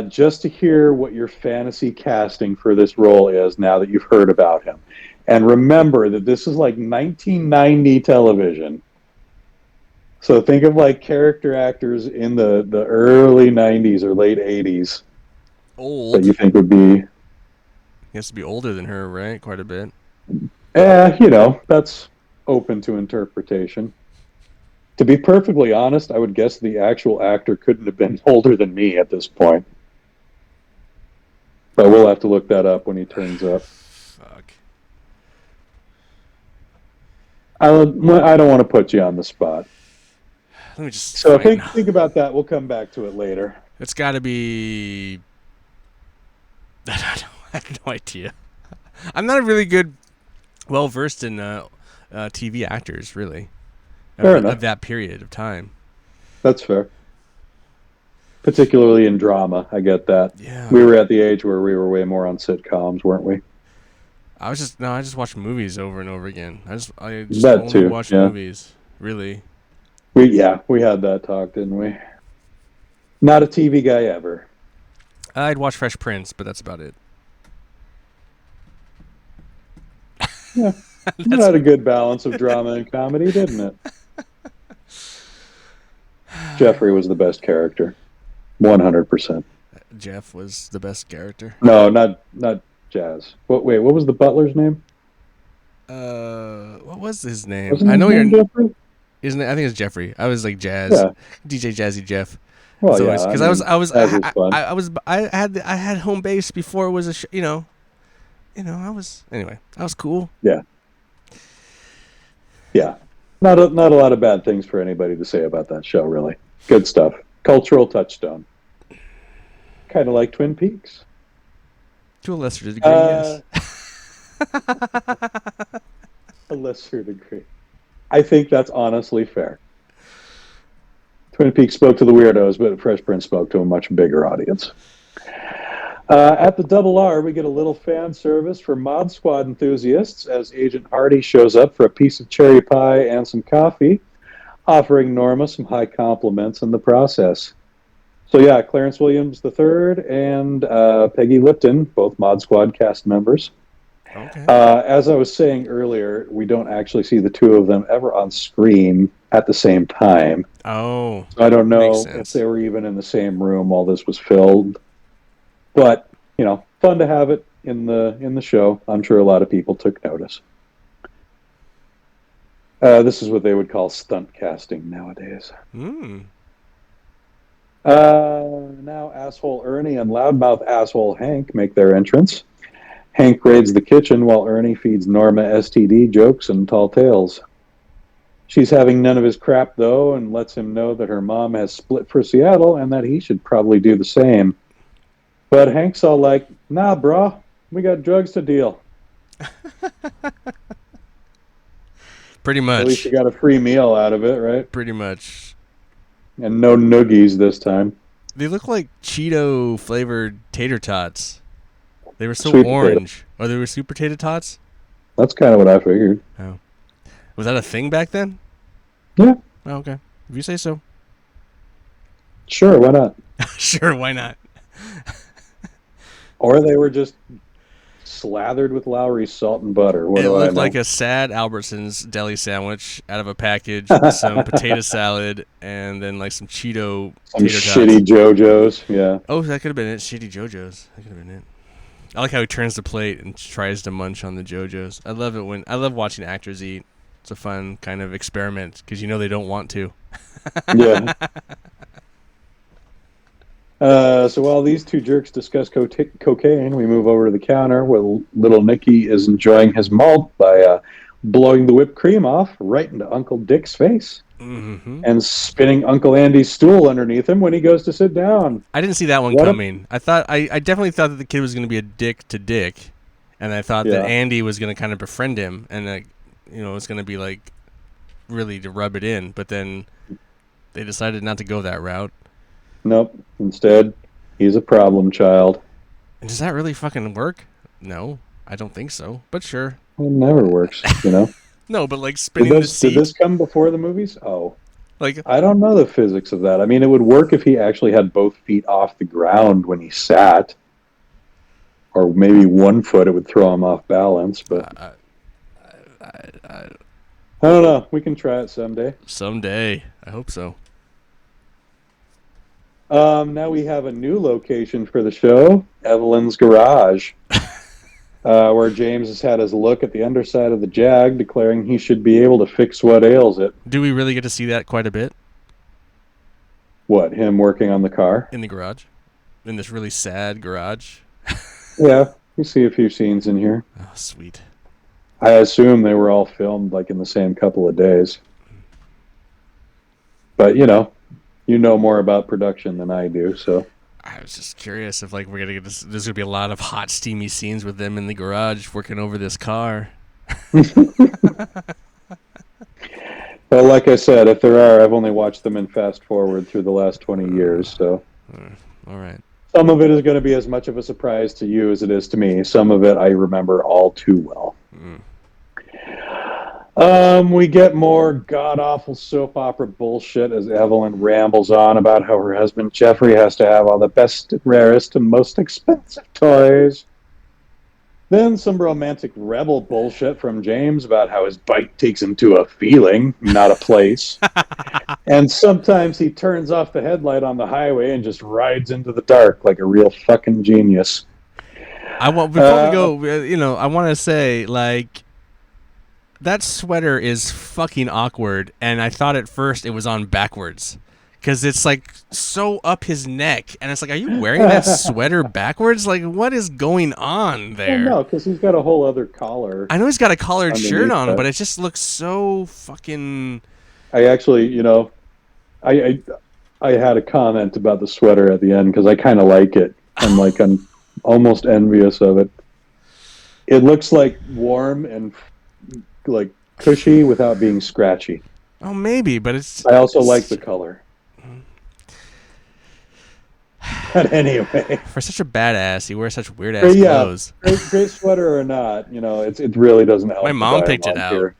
Just to hear what your fantasy casting for this role is now that you've heard about him. And remember that this is like 1990 television. So think of like character actors in the early 90s or late 80s. Old. That you think would be... He has to be older than her, right? Quite a bit. That's open to interpretation. To be perfectly honest, I would guess the actual actor couldn't have been older than me at this point. But we'll have to look that up when he turns up. Fuck. I don't want to put you on the spot. Let me just... So think about that. We'll come back to it later. It's got to be... I have no idea. I'm not a really good, well-versed in TV actors, really. Fair enough. Of that period of time. That's fair. Particularly in drama, I get that. Yeah. We were at the age where we were way more on sitcoms, weren't we? I just watched movies over and over again. I just that only too, watch yeah. movies, really. We had that talk, didn't we? Not a TV guy ever. I'd watch Fresh Prince, but that's about it. Yeah. It had a good balance of drama and comedy, didn't it? Jeffrey was the best character. 100%. Jeff was the best character. No, not Jazz. What was the butler's name? What was his name? Wasn't I know his name you're... Jeffrey? Isn't it? I think it's Jeffrey. I was like Jazz. Yeah. DJ Jazzy Jeff. Well, Because I had home base before it was a I was cool. Yeah. Yeah. Not a lot of bad things for anybody to say about that show, really. Good stuff. Cultural touchstone. Kind of like Twin Peaks. To a lesser degree, yes. A lesser degree. I think that's honestly fair. Twin Peaks spoke to the weirdos, but Fresh Prince spoke to a much bigger audience. At the Double R, we get a little fan service for Mod Squad enthusiasts as Agent Hardy shows up for a piece of cherry pie and some coffee, offering Norma some high compliments in the process. So yeah, Clarence Williams III and Peggy Lipton, both Mod Squad cast members. Okay. As I was saying earlier, we don't actually see the two of them ever on screen at the same time. Oh. So I don't know if they were even in the same room while this was filmed. But, fun to have it in the show. I'm sure a lot of people took notice. This is what they would call stunt casting nowadays. Now asshole Ernie and loudmouth asshole Hank make their entrance. Hank raids the kitchen while Ernie feeds Norma STD jokes and tall tales. She's having none of his crap, though, and lets him know that her mom has split for Seattle and that he should probably do the same. But Hank's all like, nah, bro, we got drugs to deal. Pretty much. At least you got a free meal out of it, right? Pretty much. And no noogies this time. They look like Cheeto-flavored tater tots. They were so Sweet orange. Potato. Or they were sweet potato tots? That's kind of what I figured. Oh. Was that a thing back then? Yeah. Oh, okay. If you say so. Sure, why not? Sure, why not? Or they were just slathered with Lowry's salt and butter. What It do I looked know? like a sad Albertsons deli sandwich out of a package with some potato salad and then like some Cheeto Some tater shitty tots. JoJo's. Yeah. Oh, that could have been it. Shitty JoJo's. That could have been it. I like how he turns the plate and tries to munch on the JoJo's. I love watching actors eat. It's a fun kind of experiment because you know they don't want to. Yeah. So while these two jerks discuss cocaine, we move over to the counter where little Nicky is enjoying his malt by blowing the whipped cream off right into Uncle Dick's face Mm-hmm. and spinning Uncle Andy's stool underneath him when he goes to sit down. I didn't see that one What a- coming. I definitely thought that the kid was going to be a dick to Dick, and I thought Yeah. that Andy was going to kind of befriend him, and it's going to be like really to rub it in. But then they decided not to go that route. Nope. Instead, he's a problem child. And does that really fucking work? No, I don't think so. But sure. It never works, you know? No, but like Did spinning the this, seat. did this come before the movies? Oh. Like I don't know the physics of that. I mean, it would work if he actually had both feet off the ground when he sat. Or maybe one foot, it would throw him off balance. But I don't know. We can try it someday. someday. I hope so. Now we have a new location for the show, Evelyn's garage, where James has had his look at the underside of the Jag, declaring he should be able to fix what ails it. Do we really get to see that quite a bit What, him working on the car? in the garage? In this really sad garage? Yeah, we see a few scenes in here. Oh, sweet. I assume they were all filmed like in the same couple of days. But you know more about production than I do, so I was just curious if like we're gonna get this. There's gonna be a lot of hot, steamy scenes with them in the garage working over this car. well, like I said, if there are, I've only watched them in fast forward through the last 20 years, so All right. some of it is going to be as much of a surprise to you as it is to me. Some of it I remember all too well. We get more god-awful soap opera bullshit as Evelyn rambles on about how her husband Jeffrey has to have all the best and rarest and most expensive toys. Then some romantic rebel bullshit from James about how his bike takes him to a feeling, not a place. And sometimes he turns off the headlight on the highway and just rides into the dark like a real fucking genius. Before we go, I want to say like that sweater is fucking awkward, and I thought at first it was on backwards because it's like so up his neck, and it's like, are you wearing that sweater backwards? Like, what is going on there? Well, no, because he's got a whole other collar. I know he's got a collared shirt Underneath on, that. but it just looks so fucking. I actually, I had a comment about the sweater at the end because I kind of like it. I'm almost envious of it. It looks like warm and like cushy without being scratchy. Oh, maybe, but it's. I also like the color. But anyway, For such a badass, he wears such weird ass But yeah, clothes. great sweater or not, it really doesn't help. My the mom picked it dialogue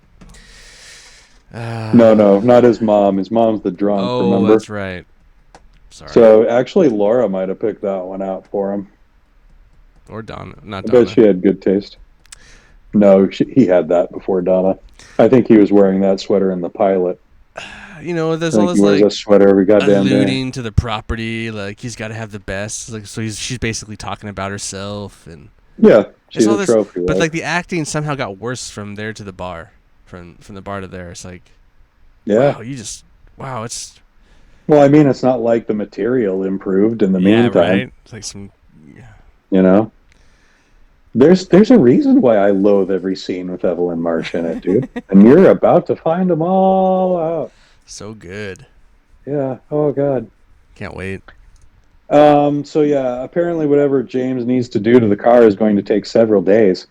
out. here. No, not his mom. His mom's the drunk. Oh, remember? that's right. Sorry. So actually, Laura might have picked that one out for him. Or Donna, not I Donna. bet she had good taste. No, he had that before Donna. I think he was wearing that sweater in the pilot. There's I all think this he wears like that sweater every goddamn day. alluding to the property, like he's got to have the best. Like so, she's basically talking about herself, and Yeah, she's all a this, trophy. but wife. like the acting somehow got worse from there to the bar, from the bar to there. It's like, yeah. wow, it's Well, I mean, it's not like the material improved in the meantime. right. It's like some, There's a reason why I loathe every scene with Evelyn Marsh in it, dude. And you're about to find them all out. so good. Yeah. Oh God. Can't wait. So yeah, apparently whatever James needs to do to the car is going to take several days.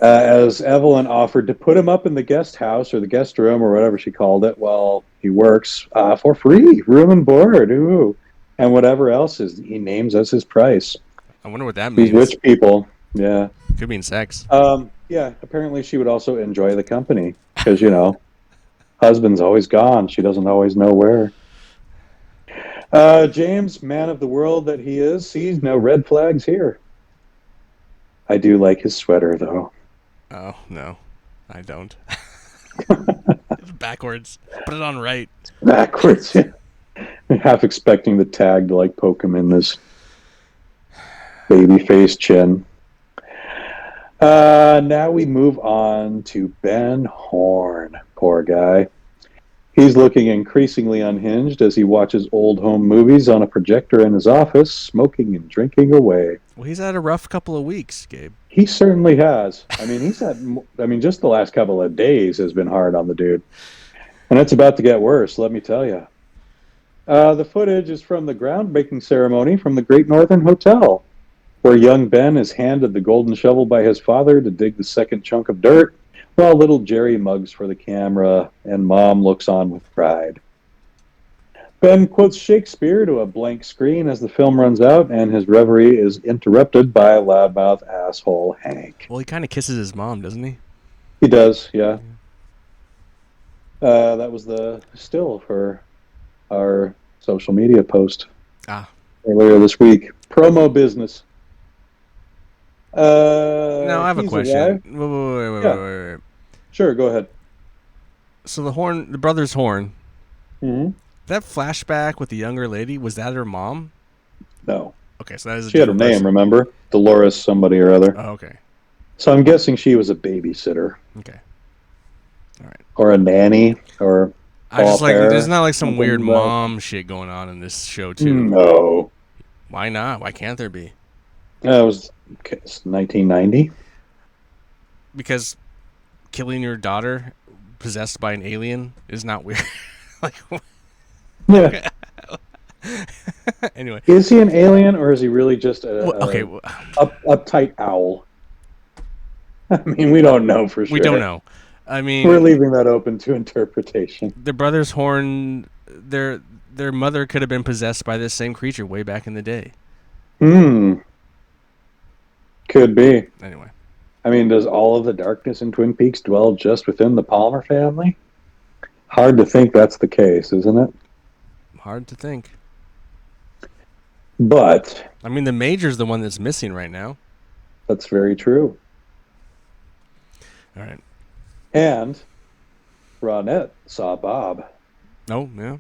As Evelyn offered to put him up in the guest house or the guest room or whatever she called it while he works for free, room and board, ooh, and whatever else he names as his price. I wonder what that These means. rich people, yeah. Could mean sex. Yeah, apparently she would also enjoy the company because, husband's always gone. She doesn't always know where. James, man of the world that he is, sees no red flags here. I do like his sweater, though. Oh, no. I don't. It's backwards. Put it on right. Backwards. Half expecting the tag to like poke him in this baby face chin. Now we move on to Ben Horn. Poor guy. He's looking increasingly unhinged as he watches old home movies on a projector in his office, smoking and drinking away. Well, he's had a rough couple of weeks, Gabe. He certainly has. I mean, just the last couple of days has been hard on the dude. And it's about to get worse, let me tell you. The footage is from the groundbreaking ceremony from the Great Northern Hotel, where young Ben is handed the golden shovel by his father to dig the second chunk of dirt, while little Jerry mugs for the camera and Mom looks on with pride. Ben quotes Shakespeare to a blank screen as the film runs out, and his reverie is interrupted by loudmouth asshole Hank. Well, he kind of kisses his mom, doesn't he? He does, yeah. That was the still for our social media post earlier this week. Promo business. Now I have a question. Wait. Sure, go ahead. So the brother's Horn. Mm-hmm. That flashback with the younger lady, was that her mom? No. Okay, so that is she had a name, person. Remember? Dolores somebody or other. Oh, okay. So I'm guessing she was a babysitter. Okay. All right. Or a nanny, or I just like there's not like some weird mom shit going on in this show too. No. Why not? Why can't there be? It was 1990. Because killing your daughter possessed by an alien is not weird. Like, yeah. Anyway, is he an alien or is he really just a uptight owl? I mean, we don't know for sure. We don't know. I mean, we're leaving that open to interpretation. The brothers Horn, their mother could have been possessed by this same creature way back in the day. Could be. Anyway. I mean, does all of the darkness in Twin Peaks dwell just within the Palmer family? Hard to think that's the case, isn't it? Hard to think. But I mean, the Major's the one that's missing right now. That's very true. All right. And Ronette saw Bob. Oh, yeah.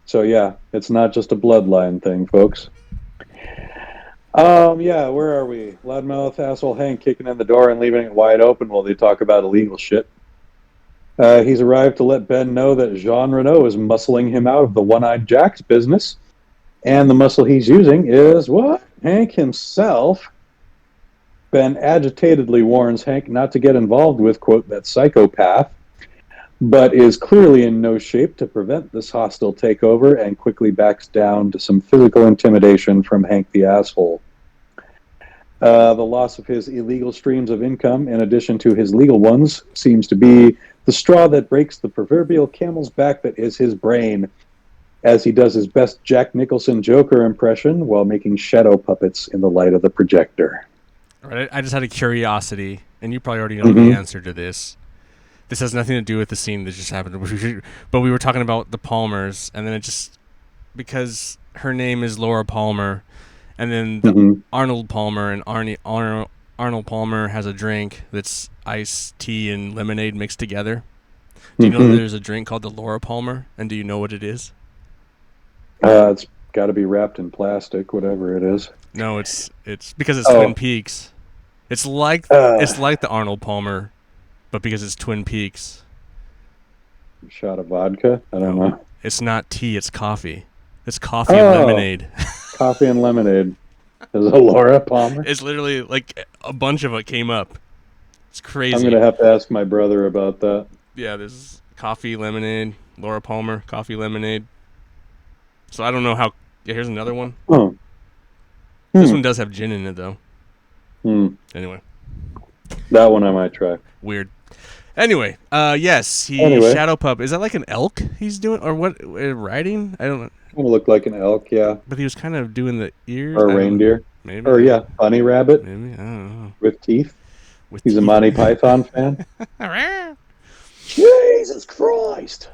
So, yeah, it's not just a bloodline thing, folks. Yeah, where are we? Loudmouth asshole Hank kicking in the door and leaving it wide open while they talk about illegal shit. He's arrived to let Ben know that Jean Renault is muscling him out of the One-Eyed Jack's business. And the muscle he's using is, what? Hank himself. Ben agitatedly warns Hank not to get involved with, quote, that psychopath, but is clearly in no shape to prevent this hostile takeover and quickly backs down to some physical intimidation from Hank the asshole. The loss of his illegal streams of income, in addition to his legal ones, seems to be the straw that breaks the proverbial camel's back that is his brain, as he does his best Jack Nicholson Joker impression while making shadow puppets in the light of the projector. All right, I just had a curiosity, and you probably already know the answer to this. This has nothing to do with the scene that just happened, but we were talking about the Palmers, and then it just, because her name is Laura Palmer, and then Arnold Palmer, and Arnold Palmer has a drink that's iced tea and lemonade mixed together. Do you know that there's a drink called the Laura Palmer, and do you know what it is? It's got to be wrapped in plastic, whatever it is. No, it's because it's Twin Peaks. It's like the Arnold Palmer, but because it's Twin Peaks. A shot of vodka? I don't know. It's not tea, it's coffee. It's coffee and lemonade. Coffee and lemonade. Is it Laura Palmer? It's literally like a bunch of it came up. It's crazy. I'm going to have to ask my brother about that. Yeah, there's coffee, lemonade, Laura Palmer, coffee, lemonade. So I don't know how... Yeah, here's another one. Oh. This one does have gin in it, though. Anyway. That one I might try. Weird. Anyway, yes, Shadow Pup. Is that like an elk he's doing? Or what? Riding? I don't know. It look like an elk, yeah. But he was kind of doing the ears. Or a reindeer. Maybe. Or, yeah, bunny rabbit. Maybe. I don't know. With teeth. He's a Monty Python fan. Jesus Christ.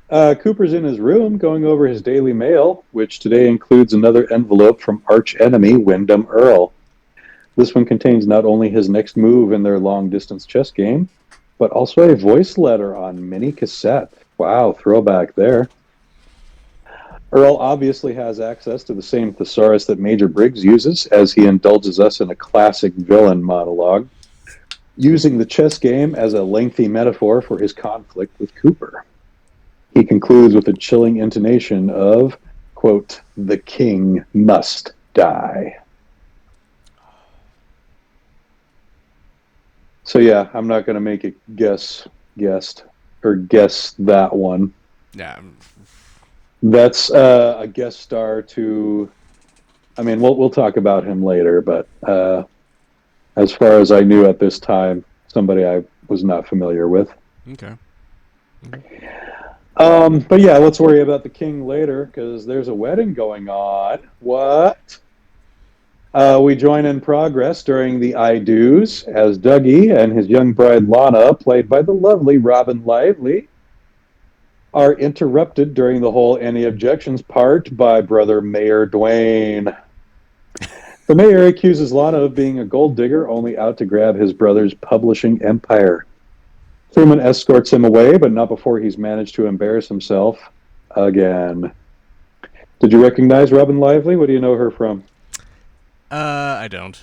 Cooper's in his room going over his daily mail, which today includes another envelope from arch enemy Wyndham Earl. This one contains not only his next move in their long distance chess game, but also a voice letter on mini cassette. Wow, throwback there. Earl obviously has access to the same thesaurus that Major Briggs uses as he indulges us in a classic villain monologue, using the chess game as a lengthy metaphor for his conflict with Cooper. He concludes with a chilling intonation of, quote, "The king must die." So yeah, I'm not going to make a guess that one. Yeah. That's a guest star to. I mean, we'll talk about him later, but as far as I knew at this time, somebody I was not familiar with. Okay. But yeah, let's worry about the king later because there's a wedding going on. What? We join in progress during the I Do's as Dougie and his young bride Lana, played by the lovely Robin Lively, are interrupted during the whole Any Objections part by brother Mayor Dwayne. The mayor accuses Lana of being a gold digger only out to grab his brother's publishing empire. Truman escorts him away, but not before he's managed to embarrass himself again. Did you recognize Robin Lively? What do you know her from? I don't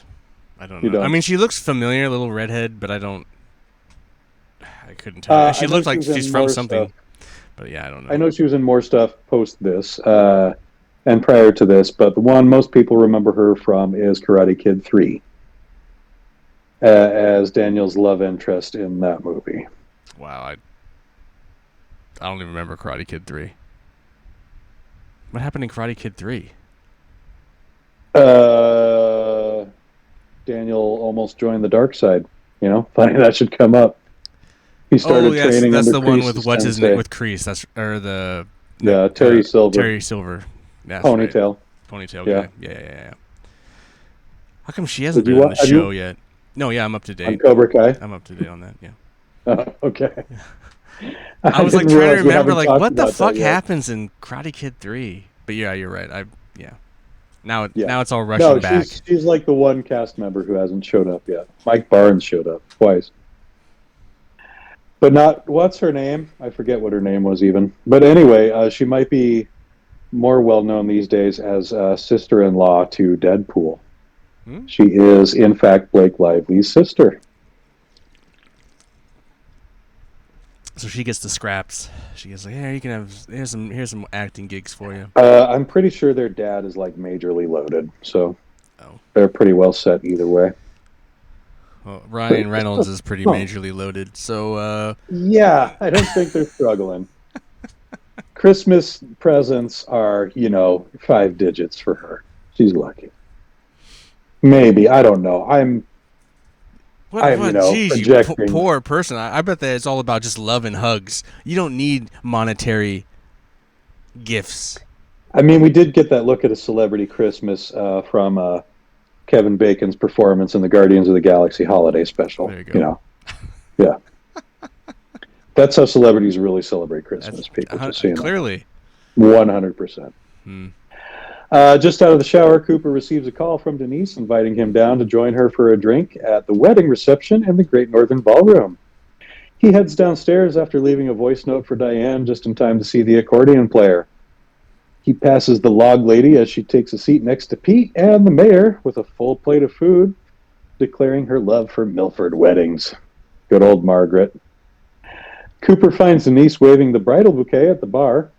You know. don't? I mean, she looks familiar, a little redhead, but I couldn't tell. She I know looked like was in she's from more something, stuff. but yeah, I don't know. I know she was in more stuff post this and prior to this, but the one most people remember her from is Karate Kid 3 as Daniel's love interest in that movie. Wow, I don't even remember Karate Kid 3. What happened in Karate Kid 3? Daniel almost joined the dark side. You know, funny that should come up. He started training that's under the one Kreese's with what's his sensei. name with Kreese. That's Terry Silver. Terry Silver. That's Ponytail. Right. Ponytail Yeah. guy. Yeah. How come she hasn't been on the show yet? No, yeah, I'm up to date. On Cobra Kai? I'm up to date on that, yeah. Okay. I was like trying to remember, like, what the about fuck that yet. happens in Karate Kid 3? But yeah, you're right. Now Yeah. it's all rushing back. She's like the one cast member who hasn't showed up yet. Mike Barnes showed up twice. But not, what's her name? I forget what her name was even. But anyway, she might be more well known these days as sister-in-law to Deadpool. She is, in fact, Blake Lively's sister. So she gets the scraps. She gets like, "Here, you can have here's some acting gigs for you." I'm pretty sure their dad is like majorly loaded, so they're pretty well set either way. Well, Ryan Reynolds is pretty majorly loaded, so yeah, I don't think they're struggling. Christmas presents are, 5 digits for her. She's lucky. Maybe, I don't know. Geez, projecting. you poor person. I bet that it's all about just love and hugs. You don't need monetary gifts. I mean, we did get that look at a celebrity Christmas from Kevin Bacon's performance in the Guardians of the Galaxy holiday special. There you go. Yeah. That's how celebrities really celebrate Christmas. People just seeing clearly. 100%. Just out of the shower, Cooper receives a call from Denise inviting him down to join her for a drink at the wedding reception in the Great Northern Ballroom. He heads downstairs after leaving a voice note for Diane just in time to see the accordion player. He passes the log lady as she takes a seat next to Pete and the mayor with a full plate of food, declaring her love for Milford weddings. Good old Margaret. Cooper finds Denise waving the bridal bouquet at the bar.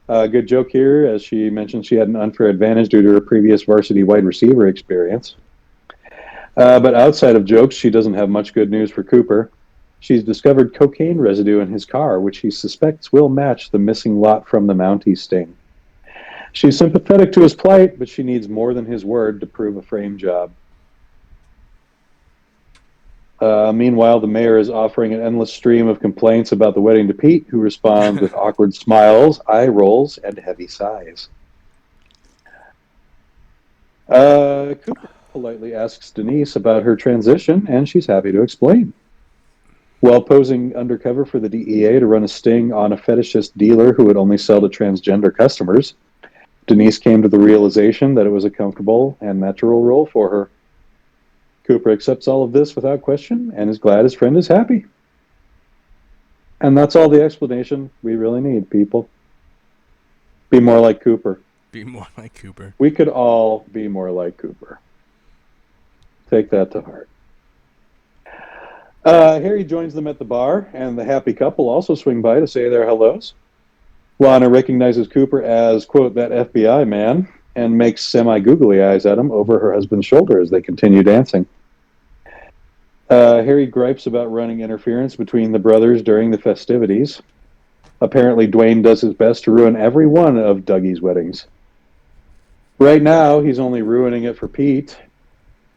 Good joke here, as she mentioned she had an unfair advantage due to her previous varsity wide receiver experience. But outside of jokes, she doesn't have much good news for Cooper. She's discovered cocaine residue in his car, which he suspects will match the missing lot from the Mountie sting. She's sympathetic to his plight, but she needs more than his word to prove a frame job. Meanwhile, the mayor is offering an endless stream of complaints about the wedding to Pete, who responds with awkward smiles, eye rolls, and heavy sighs. Cooper politely asks Denise about her transition, and she's happy to explain. While posing undercover for the DEA to run a sting on a fetishist dealer who would only sell to transgender customers, Denise came to the realization that it was a comfortable and natural role for her. Cooper accepts all of this without question and is glad his friend is happy. And that's all the explanation we really need, people. Be more like Cooper. Be more like Cooper. We could all be more like Cooper. Take that to heart. Harry joins them at the bar, and the happy couple also swing by to say their hellos. Lana recognizes Cooper as, quote, that FBI man, and makes semi-googly eyes at him over her husband's shoulder as they continue dancing. Harry gripes about running interference between the brothers during the festivities. Apparently, Dwayne does his best to ruin every one of Dougie's weddings. Right now, he's only ruining it for Pete,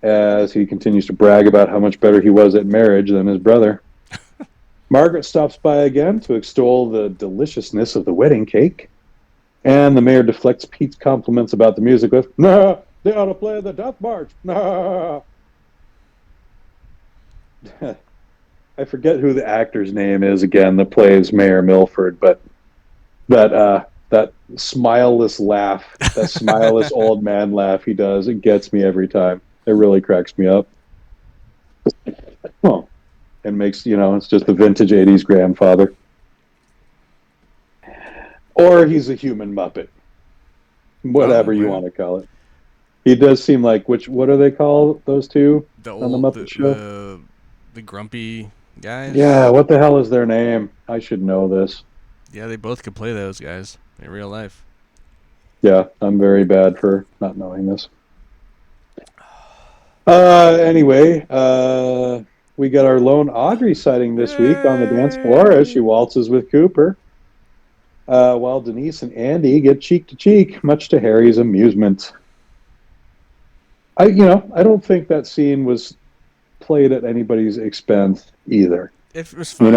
as he continues to brag about how much better he was at marriage than his brother. Margaret stops by again to extol the deliciousness of the wedding cake, and the mayor deflects Pete's compliments about the music with, "Nah, they ought to play the Death March. Nah." I forget who the actor's name is again that plays Mayor Milford, but that smileless laugh, that smileless old man laugh he does, it gets me every time. It really cracks me up. Oh, and makes, it's just the vintage 80s grandfather. Or he's a human Muppet. Whatever you want to call it. He does seem like, what do they call those two on the Muppet Show? The grumpy guys? Yeah, what the hell is their name? I should know this. Yeah, they both could play those guys in real life. Yeah, I'm very bad for not knowing this. Anyway, we got our lone Audrey sighting this week on the dance floor as she waltzes with Cooper, while Denise and Andy get cheek to cheek, much to Harry's amusement. I don't think that scene was played at anybody's expense either. It was fun.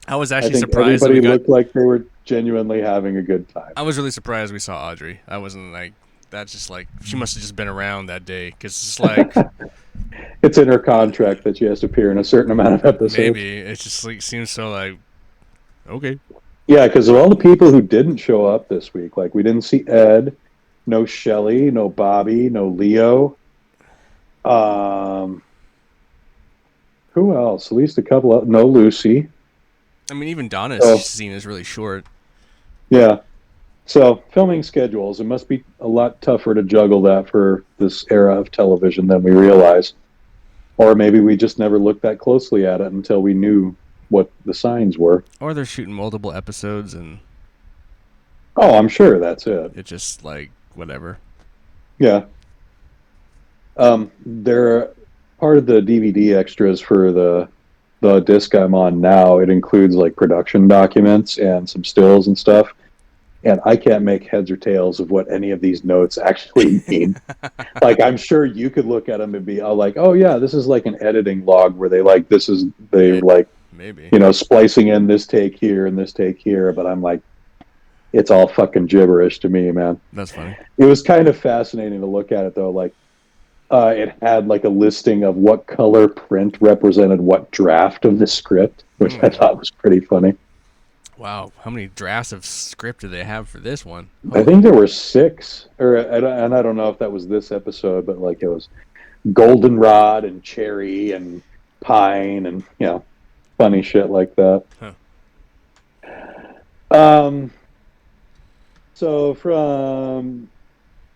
I was actually surprised. Everybody looked like they were genuinely having a good time. I was really surprised we saw Audrey. I wasn't like, that's just like, she must have just been around that day, because it's like it's in her contract that she has to appear in a certain amount of episodes. Maybe it just like seems so like okay. Yeah, because of all the people who didn't show up this week, like we didn't see Ed, no Shelley, no Bobby, no Leo. Who else? At least a couple of, no Lucy. I mean, even Donna's scene is really short. Yeah. So, filming schedules, it must be a lot tougher to juggle that for this era of television than we realize. Or maybe we just never looked that closely at it until we knew what the signs were. Or they're shooting multiple episodes and... Oh, I'm sure that's it. It's just like, whatever. Yeah. They're part of the DVD extras for the disc I'm on now. It includes like production documents and some stills and stuff. And I can't make heads or tails of what any of these notes actually mean. Like, I'm sure you could look at them and be like, oh yeah, this is like an editing log where maybe splicing in this take here and this take here. But I'm like, it's all fucking gibberish to me, man. That's funny. It was kind of fascinating to look at it though. Like, it had like a listing of what color print represented what draft of the script, which I thought was pretty funny. Wow, how many drafts of script do they have for this one? I think there were 6, and I don't know if that was this episode, but like it was Goldenrod and Cherry and Pine and funny shit like that. Huh. So from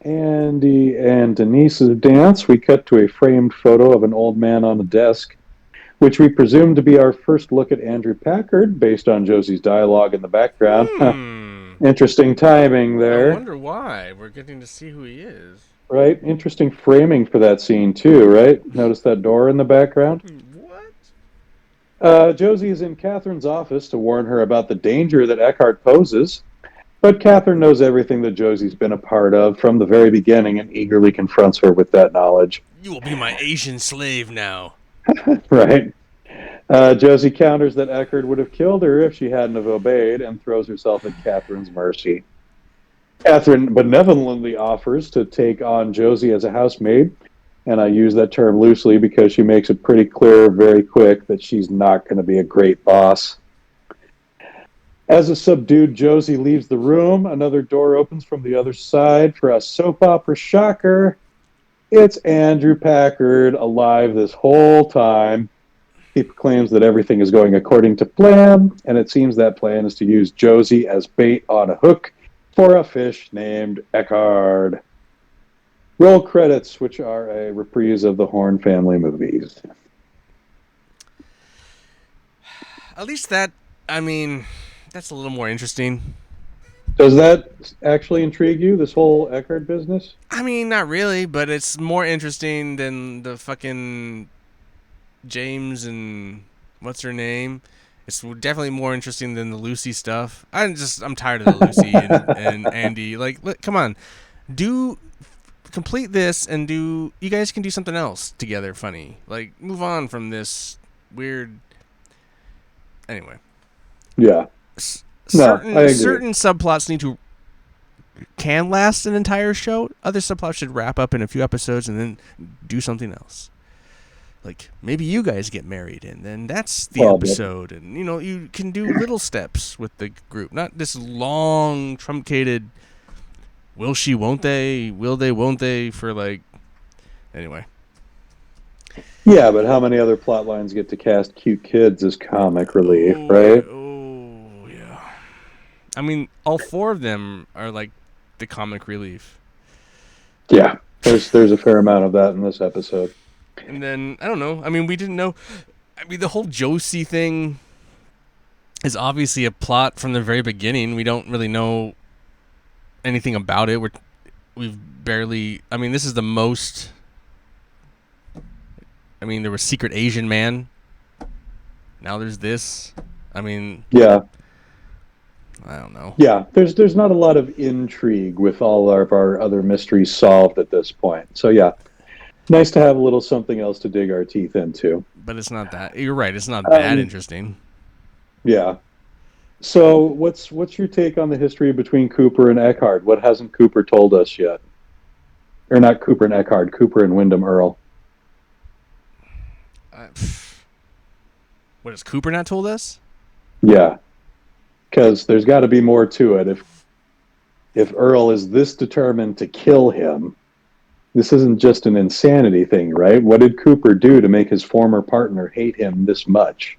Andy and Denise's dance, we cut to a framed photo of an old man on a desk, which we presume to be our first look at Andrew Packard, based on Josie's dialogue in the background. Interesting timing there. I wonder why. We're getting to see who he is. Right? Interesting framing for that scene, too, right? Notice that door in the background? What? Josie is in Catherine's office to warn her about the danger that Eckhart poses, but Catherine knows everything that Josie's been a part of from the very beginning and eagerly confronts her with that knowledge. You will be my Asian slave now. Right. Josie counters that Eckhart would have killed her if she hadn't have obeyed and throws herself at Catherine's mercy. Catherine benevolently offers to take on Josie as a housemaid, And I use that term loosely because she makes it pretty clear very quick that she's not going to be a great boss. As a subdued Josie leaves the room, another door opens from the other side for a soap opera shocker. It's Andrew Packard, alive this whole time. He proclaims that everything is going according to plan, and it seems that plan is to use Josie as bait on a hook for a fish named Eckhard. Roll credits, which are a reprise of the Horn family movies. At least that, I mean, that's a little more interesting. Does that actually intrigue you, this whole Eckhart business? I mean, not really, but it's more interesting than the fucking James and what's her name. It's definitely more interesting than the Lucy stuff. I'm tired of the Lucy and Andy. Like, come on, complete this and you guys can do something else together funny. Like, move on from this weird. Anyway. Yeah. Certain subplots can last an entire show. Other subplots should wrap up in a few episodes and then do something else. Like, maybe you guys get married and then that's the episode. And, you can do little steps with the group. Not this long, truncated, will she, won't they, will they, won't they, for like... Anyway. Yeah, but how many other plot lines get to cast cute kids as comic relief, right? Oh, yeah. I mean, all four of them are like the comic relief. Yeah, there's a fair amount of that in this episode. And then, I don't know. I mean, we didn't know. I mean, the whole Josie thing is obviously a plot from the very beginning. We don't really know anything about it. We've barely... I mean, this is the most... I mean, there was Secret Asian Man. Now there's this. I mean... Yeah. I don't know. Yeah, there's not a lot of intrigue with all of our other mysteries solved at this point. So, yeah. Nice to have a little something else to dig our teeth into. But it's not that. You're right. It's not that interesting. Yeah. So what's your take on the history between Cooper and Eckhart? What hasn't Cooper told us yet? Or not Cooper and Eckhart, Cooper and Wyndham Earle. What has Cooper not told us? Yeah. Because there's got to be more to it. If Earle is this determined to kill him... This isn't just an insanity thing, right? What did Cooper do to make his former partner hate him this much?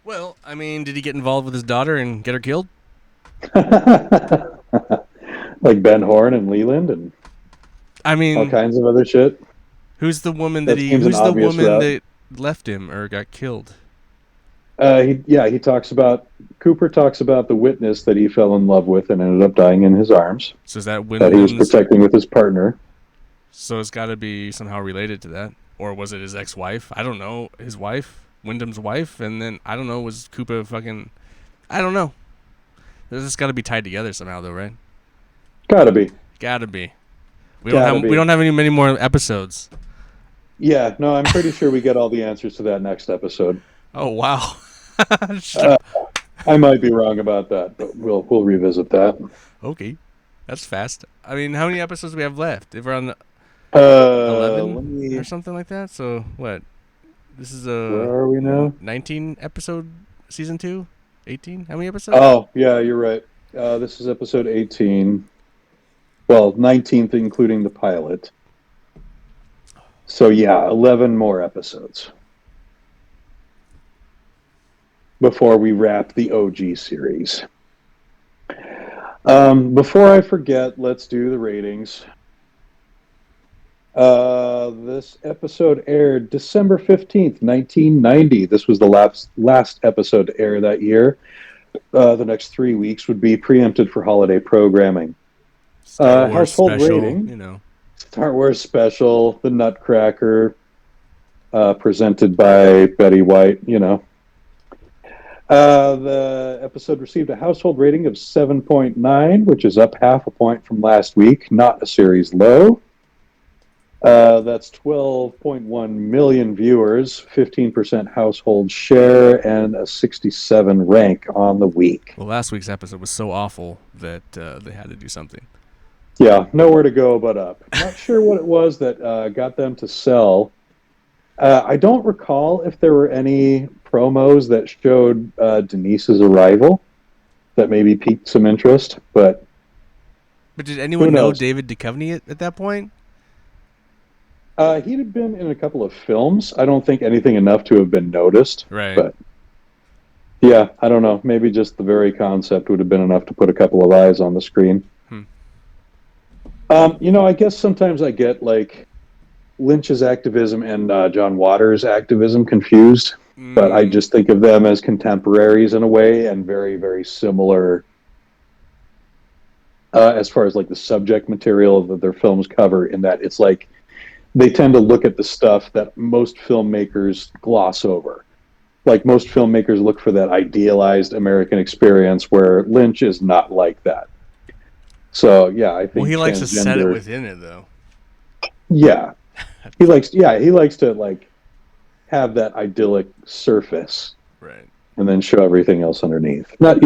Well, I mean, did he get involved with his daughter and get her killed? Like Ben Horn and Leland and I mean, all kinds of other shit. Who's the woman that left him or got killed? Cooper talks about the witness that he fell in love with and ended up dying in his arms. So is that that he was protecting with his partner? So it's got to be somehow related to that, or was it his ex-wife? I don't know, his wife, Wyndham's wife, and then I don't know, was Cooper fucking? I don't know. This has got to be tied together somehow, though, right? Gotta be. We don't have many more episodes. Yeah, no, I'm pretty sure we get all the answers to that next episode. Oh wow. I might be wrong about that, but we'll revisit that. Okay, that's fast. I mean, how many episodes do we have left? If we're on 11 or something like that. So what? This is where are we now? 19 episode season 2. 18. How many episodes? Oh yeah, you're right. This is episode 18. Well, 19th including the pilot. So yeah, 11 more episodes before we wrap the OG series. Before I forget, let's do the ratings. This episode aired December 15th, 1990. This was the last episode to air that year. The next 3 weeks would be preempted for holiday programming. Household special, rating, Star Wars Special, The Nutcracker, presented by Betty White, The episode received a household rating of 7.9, which is up half a point from last week, not a series low. That's 12.1 million viewers, 15% household share, and a 67 rank on the week. Well, last week's episode was so awful that they had to do something. Yeah, nowhere to go but up. Not sure what it was that got them to sell. I don't recall if there were any promos that showed Denise's arrival that maybe piqued some interest, but But did who anyone know knows? David Duchovny at that point? He had been in a couple of films. I don't think anything enough to have been noticed, Right. but yeah, I don't know. Maybe just the very concept would have been enough to put a couple of eyes on the screen. Hmm. I guess sometimes I get like Lynch's activism and John Waters' activism confused, but I just think of them as contemporaries in a way and very, very similar as far as like the subject material that their films cover, in that it's like they tend to look at the stuff that most filmmakers gloss over. Like most filmmakers look for that idealized American experience, where Lynch is not like that. So yeah, I think Well, he likes to set it transgender. within it, though. Yeah, he likes to like have that idyllic surface Right. and then show everything else underneath. Not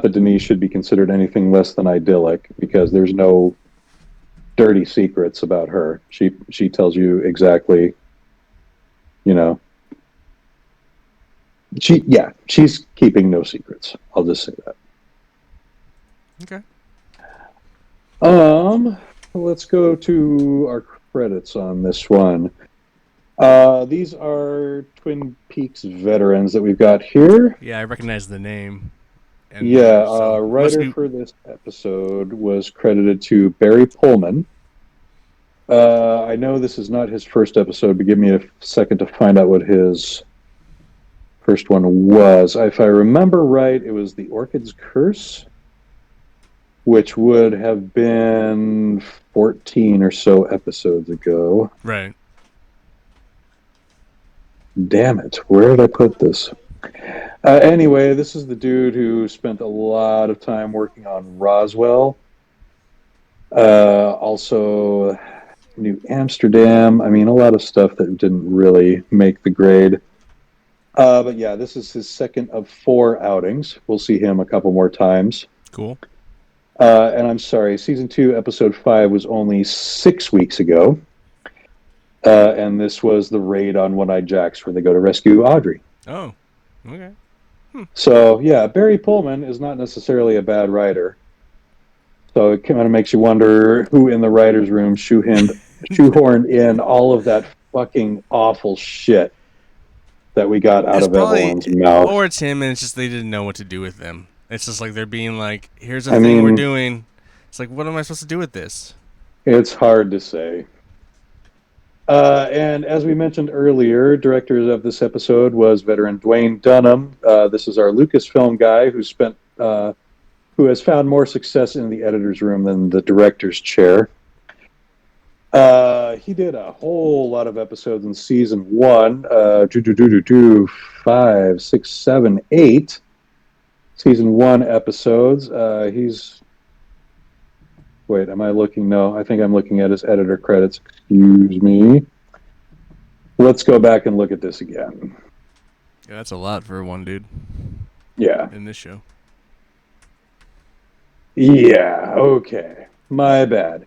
that Denise should be considered anything less than idyllic, because there's no dirty secrets about her. She tells you exactly, you know. She's keeping no secrets. I'll just say that. Okay. Let's go to our credits on this one. These are Twin Peaks veterans that we've got here. Yeah, I recognize the name. And Yeah, so writer for this episode was credited to Barry Pullman. I know this is not his first episode, but give me a second to find out what his first one was. If I remember right, it was The Orchid's Curse, which would have been 14 or so episodes ago. Right. Damn it, where did I put this? Anyway, this is the dude who spent a lot of time working on Roswell. Also, New Amsterdam. I mean, a lot of stuff that didn't really make the grade. But yeah, this is his second of 4 outings. We'll see him a couple more times. Cool. And I'm sorry, season 2, episode 5 was only 6 weeks ago. And this was the raid on One-Eyed Jacks, where they go to rescue Audrey. Oh, okay. So yeah, Barry Pullman is not necessarily a bad writer. So it kind of makes you wonder who in the writers' room shoehorned in all of that fucking awful shit that we got out of Evelyn's mouth. Or it's him, and it's just they didn't know what to do with them. It's just like they're being like, "Here's a thing we're doing." It's like, what am I supposed to do with this? It's hard to say. And as we mentioned earlier, director of this episode was veteran Dwayne Dunham. This is our Lucasfilm guy who has found more success in the editor's room than the director's chair. He did a whole lot of episodes in season 1. 5, 6, 7, 8. Season 1 episodes. Wait, am I looking? No, I think I'm looking at his editor credits. Excuse me. Let's go back and look at this again. Yeah, that's a lot for one dude. Yeah. In this show. Yeah, okay. My bad.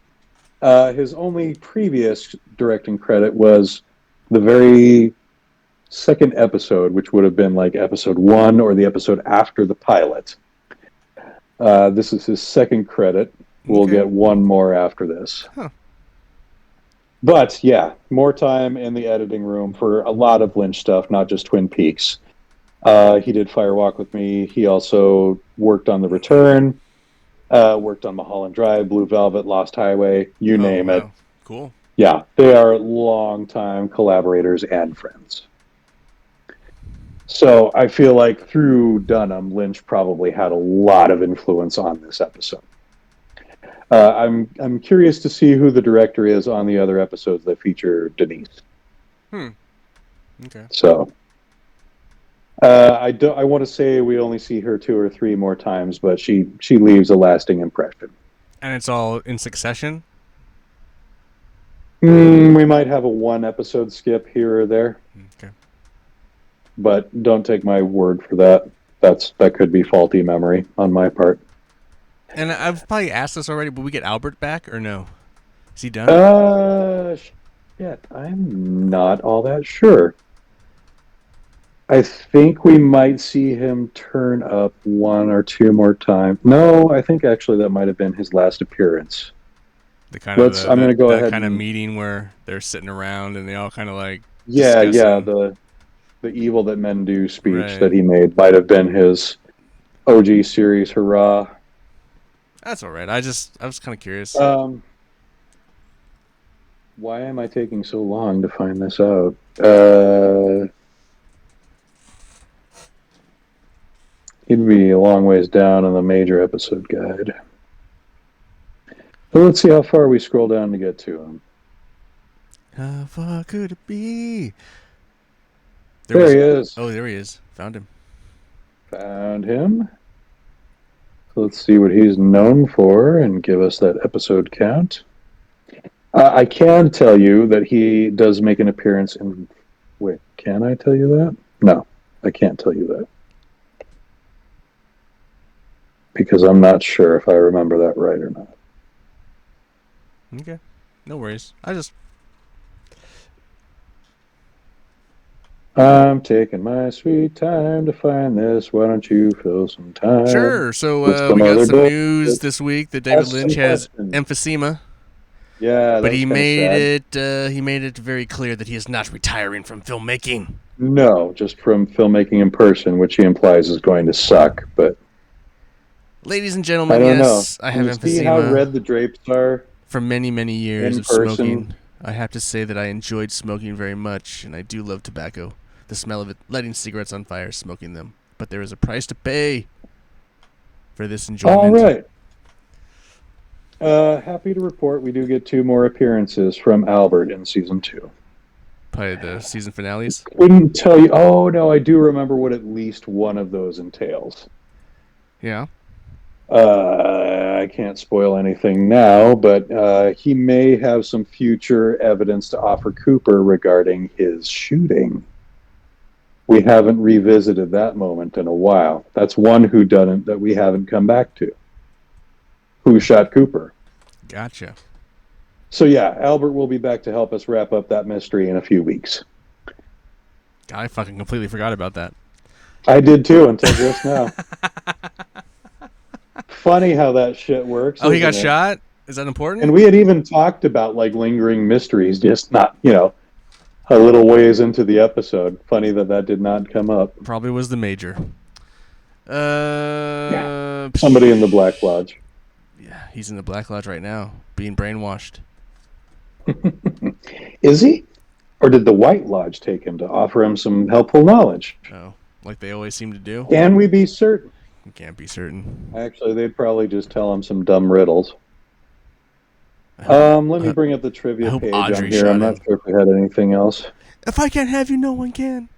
His only previous directing credit was the very second episode, which would have been like episode 1 or the episode after the pilot. This is his second credit. We'll get one more after this. Huh. But yeah, more time in the editing room for a lot of Lynch stuff, not just Twin Peaks. He did Firewalk with Me. He also worked on The Return, worked on Mulholland Drive, Blue Velvet, Lost Highway, you name it. Cool. Yeah, they are longtime collaborators and friends. So I feel like through Dunham, Lynch probably had a lot of influence on this episode. I'm curious to see who the director is on the other episodes that feature Denise. Okay. So I want to say we only see her 2 or 3 more times, but she leaves a lasting impression. And it's all in succession? We might have a one episode skip here or there, Okay. but don't take my word for that. That could be faulty memory on my part. And I've probably asked this already, but we get Albert back or no? Is he done? Shit, I'm not all that sure. I think we might see him turn up one or two more times. No, I think actually that might have been his last appearance. The kind of I'm going to go that ahead kind of and meeting where they're sitting around and they all kind of like yeah, discussing. the evil that men do speech Right. that he made might have been his OG series hurrah. That's all right. I was kind of curious. Why am I taking so long to find this out? He'd be a long ways down in the major episode guide. So let's see how far we scroll down to get to him. How far could it be? There he is. Oh, there he is. Found him. Found him. So let's see what he's known for and give us that episode count. I can tell you that he does make an appearance in... Wait, can I tell you that? No, I can't tell you that. Because I'm not sure if I remember that right or not. Okay. No worries. I'm taking my sweet time to find this. Why don't you fill some time? Sure. So some we got other some day. news this week that David Ask some Lynch has questions. emphysema. Yeah, but he made sad. he made it very clear that he is not retiring from filmmaking. No, just from filmmaking in person, which he implies is going to suck. But ladies and gentlemen, I don't yes, know. I have you see how emphysema red the drapes are? for many, many years in of person. smoking. I have to say that I enjoyed smoking very much, and I do love tobacco. The smell of it, lighting cigarettes on fire, smoking them. But there is a price to pay for this enjoyment. All right. Happy to report we do get 2 more appearances from Albert in season 2. Probably the season finales. Couldn't tell you. Oh no, I do remember what at least one of those entails. Yeah. I can't spoil anything now, but he may have some future evidence to offer Cooper regarding his shooting. We haven't revisited that moment in a while. That's one whodunit that we haven't come back to. Who shot Cooper? Gotcha. So yeah, Albert will be back to help us wrap up that mystery in a few weeks. I fucking completely forgot about that. I did too until just now. Funny how that shit works. Oh, he got it? shot? Is that important? And we had even talked about like lingering mysteries, just not, a little ways into the episode. Funny that did not come up. Probably was the major. Somebody in the Black Lodge. Yeah, he's in the Black Lodge right now, being brainwashed. Is he? Or did the White Lodge take him to offer him some helpful knowledge? Oh, like they always seem to do? Can we be certain? You can't be certain. Actually, they'd probably just tell him some dumb riddles. Let me bring up the trivia page on here. I'm not sure if we had anything else. If I can't have you, no one can.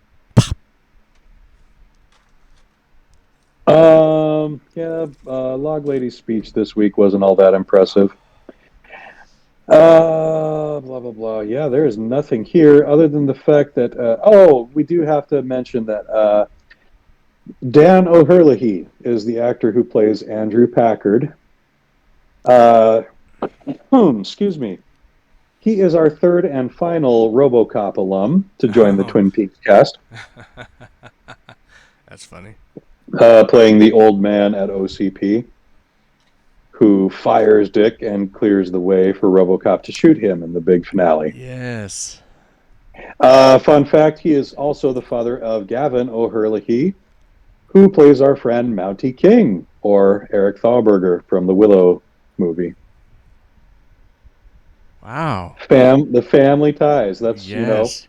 Log Lady's speech this week wasn't all that impressive. Blah, blah, blah. Yeah, there is nothing here other than the fact that, we do have to mention that Dan O'Herlihy is the actor who plays Andrew Packard. Excuse me. He is our third and final RoboCop alum to join the Twin Peaks cast. That's funny. Playing the old man at OCP, who fires Dick and clears the way for RoboCop to shoot him in the big finale. Yes. Fun fact, he is also the father of Gavin O'Herlihy, who plays our friend Mountie King, or Eric Thalberger from the Willow movie. Wow. The family ties. That's, yes.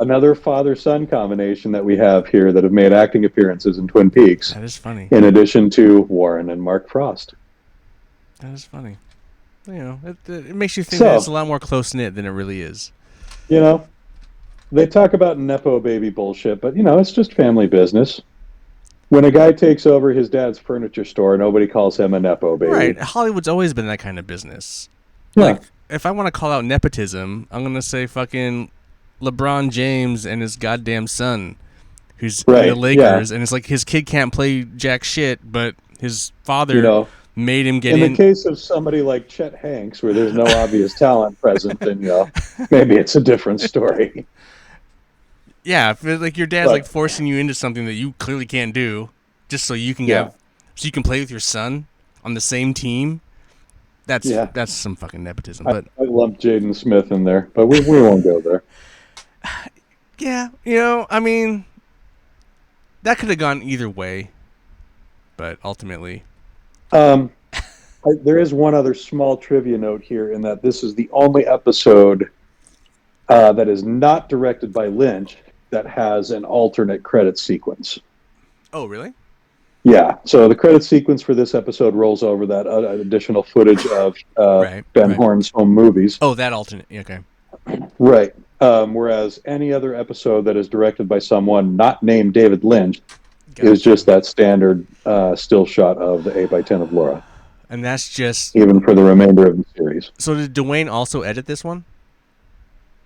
Another father-son combination that we have here that have made acting appearances in Twin Peaks. That is funny. In addition to Warren and Mark Frost. That is funny. It makes you think that it's a lot more close-knit than it really is. They talk about Nepo baby bullshit, but, it's just family business. When a guy takes over his dad's furniture store, nobody calls him a Nepo baby. Right. Hollywood's always been that kind of business. Yeah. if I want to call out nepotism, I'm gonna say fucking LeBron James and his goddamn son, who's in the Right, Lakers, and it's like his kid can't play jack shit, but his father You know, made him get in the in. case of somebody like Chet Hanks, where there's no obvious talent present, then maybe it's a different story. Yeah, if like your dad's like But forcing you into something that you clearly can't do, just so you can yeah, so you can play with your son on the same team. yeah, That's some fucking nepotism. I, But I lumped Jaden Smith in there, but we won't go there. yeah, I mean, that could have gone either way, but ultimately, Um, there is one other small trivia note here in that this is the only episode that is not directed by Lynch that has an alternate credit sequence. oh really? Yeah, so the credit sequence for this episode rolls over that additional footage of Right, Ben right. Horn's home movies. Oh, that alternate. Okay. Right. Whereas any other episode that is directed by someone not named David Lynch is Gotcha. just that standard still shot of the 8x10 of Laura, And that's just. even for the remainder of the series. So did Dwayne also edit this one?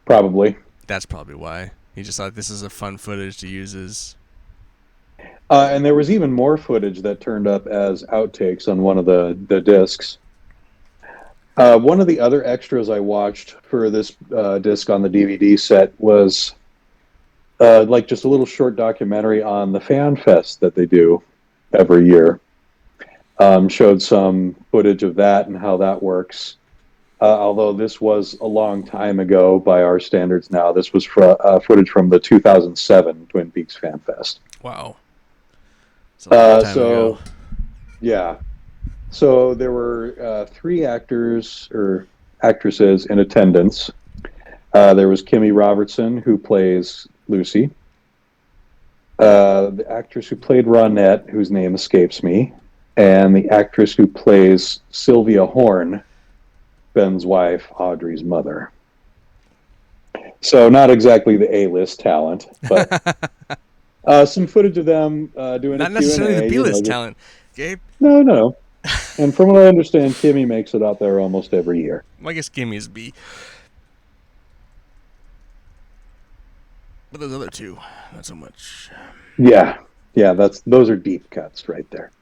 Probably. That's probably why he just thought this is a fun footage to use as. And there was even more footage that turned up as outtakes on one of the discs. One of the other extras I watched for this disc on the DVD set was like just a little short documentary on the Fan Fest that they do every year. Showed some footage of that and how that works. Although this was a long time ago by our standards now, this was footage from the 2007 Twin Peaks Fan Fest. Wow. It's a long time ago. Yeah. So there were 3 actors or actresses in attendance. There was Kimmy Robertson, who plays Lucy. The actress who played Ronette, whose name escapes me, and the actress who plays Sylvia Horn, Ben's wife, Audrey's mother. So not exactly the A-list talent, but some footage of them doing Not a necessarily Q&A, the B-list talent, Gabe. No. And from what I understand, Kimmy makes it out there almost every year. Well, I guess Gimmy's B. But those other two, not so much. Yeah, those are deep cuts right there.